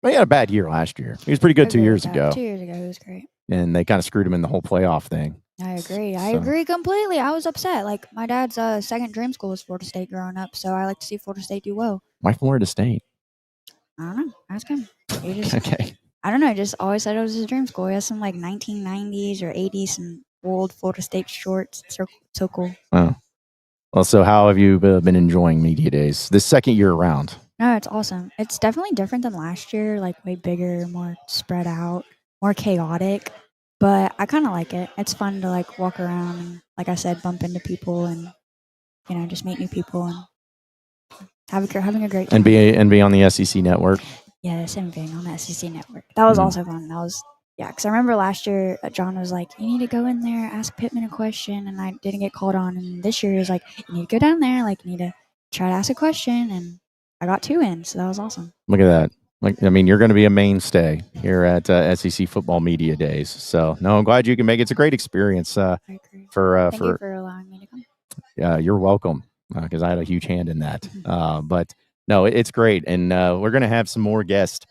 Well, he had a bad year last year. He was pretty good 2 years ago. 2 years ago, he was great. And they kind of screwed him in the whole playoff thing. I agree. I agree completely. I was upset. Like, my dad's second dream school was Florida State growing up, so I like to see Florida State do well. Why Florida State? I don't know. Ask him. Okay. I don't know. He just always said it was his dream school. He has some, like, 1990s or 80s, some old Florida State shorts. It's so cool. Oh. Well, so how have you been enjoying Media Days this second year around? No, it's awesome. It's definitely different than last year, like way bigger, more spread out, more chaotic. But I kind of like it. It's fun to like walk around and, like I said, bump into people and, you know, just meet new people and having a great time. And be on the SEC network. Yes, and being on the SEC network. That was also fun. Because I remember last year, John was like, you need to go in there, ask Pittman a question, and I didn't get called on. And this year, he was like, you need to go down there, like, you need to try to ask a question, and I got 2 in, so that was awesome. Look at that. Like, I mean, you're going to be a mainstay here at SEC Football Media Days. So, no, I'm glad you can make it. It's a great experience. I agree. Thank you for allowing me to come. Yeah, you're welcome, because I had a huge hand in that. But, no, it's great. And we're going to have some more guests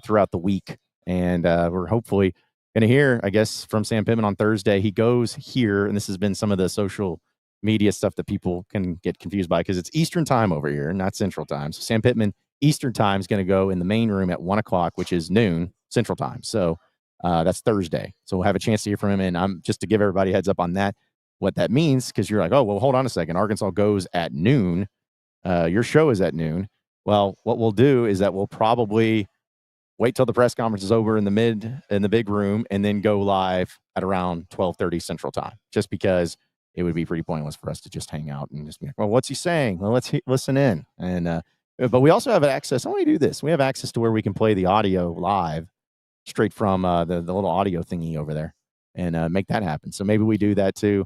throughout the week. And we're hopefully going to hear, I guess, from Sam Pittman on Thursday. He goes here, and this has been some of the social media stuff that people can get confused by because it's Eastern time over here, not Central time. So Sam Pittman, Eastern time, is going to go in the main room at 1 o'clock, which is noon Central time. So that's Thursday. So we'll have a chance to hear from him. And I'm just to give everybody a heads up on that. what that means, because you're like, oh, well, hold on a second. Arkansas goes at noon. Your show is at noon. Well, what we'll do is that we'll probably wait till the press conference is over in the big room, and then go live at around 12:30 Central Time, just because it would be pretty pointless for us to just hang out and just be like, well, what's he saying? Well, let's listen in. And but we also have access. I want to do this. We have access to where we can play the audio live straight from the little audio thingy over there, and make that happen. So maybe we do that too,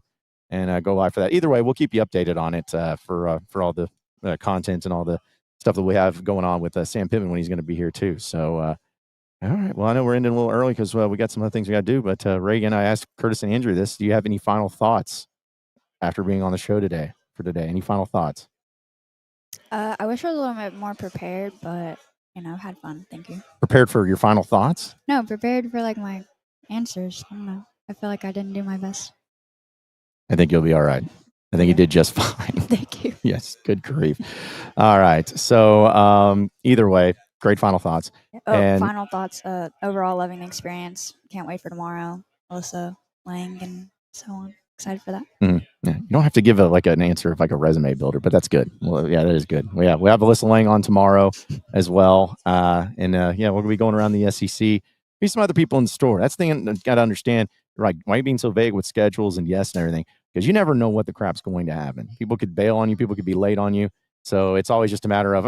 and go live for that. Either way, we'll keep you updated on it for all the content and all the stuff that we have going on with Sam Pittman when he's going to be here too. So, all right. Well, I know we're ending a little early because we got some other things we got to do. But Reagan, I asked Curtis and Andrew this. Do you have any final thoughts after being on the show today? Any final thoughts? I wish I was a little bit more prepared, but I've had fun. Thank you. Prepared for your final thoughts? No, prepared for my answers. I don't know. I feel like I didn't do my best. I think you'll be all right. I think you did just fine. Thank you. Yes, good grief. All right. So either way, great final thoughts. Final thoughts. Overall, loving the experience. Can't wait for tomorrow. Alyssa, Lang, and so on. Excited for that. Mm-hmm. Yeah. You don't have to give an answer of a resume builder, but that's good. Well, yeah, that is good. We have Alyssa Lang on tomorrow as well. We're going to be going around the SEC. Be some other people in the store. That's the thing you got to understand. Right? Why are you being so vague with schedules and yes and everything? Because you never know what the crap's going to happen. People could bail on you. People could be late on you. So it's always just a matter of,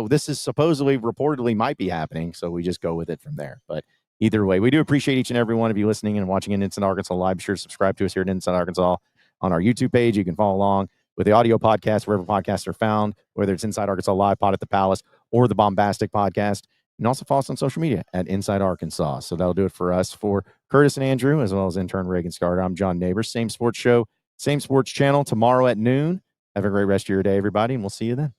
this is supposedly, reportedly might be happening. So we just go with it from there. But either way, we do appreciate each and every one of you listening and watching in Inside Arkansas Live. Be sure to subscribe to us here at Inside Arkansas on our YouTube page. You can follow along with the audio podcast wherever podcasts are found, whether it's Inside Arkansas Live, Pod at the Palace, or the Bombastic Podcast. And also follow us on social media at Inside Arkansas. So that'll do it for us. For Curtis and Andrew, as well as intern Reagan Scarter, I'm John Neighbors. Same sports show, same sports channel tomorrow at noon. Have a great rest of your day, everybody, and we'll see you then.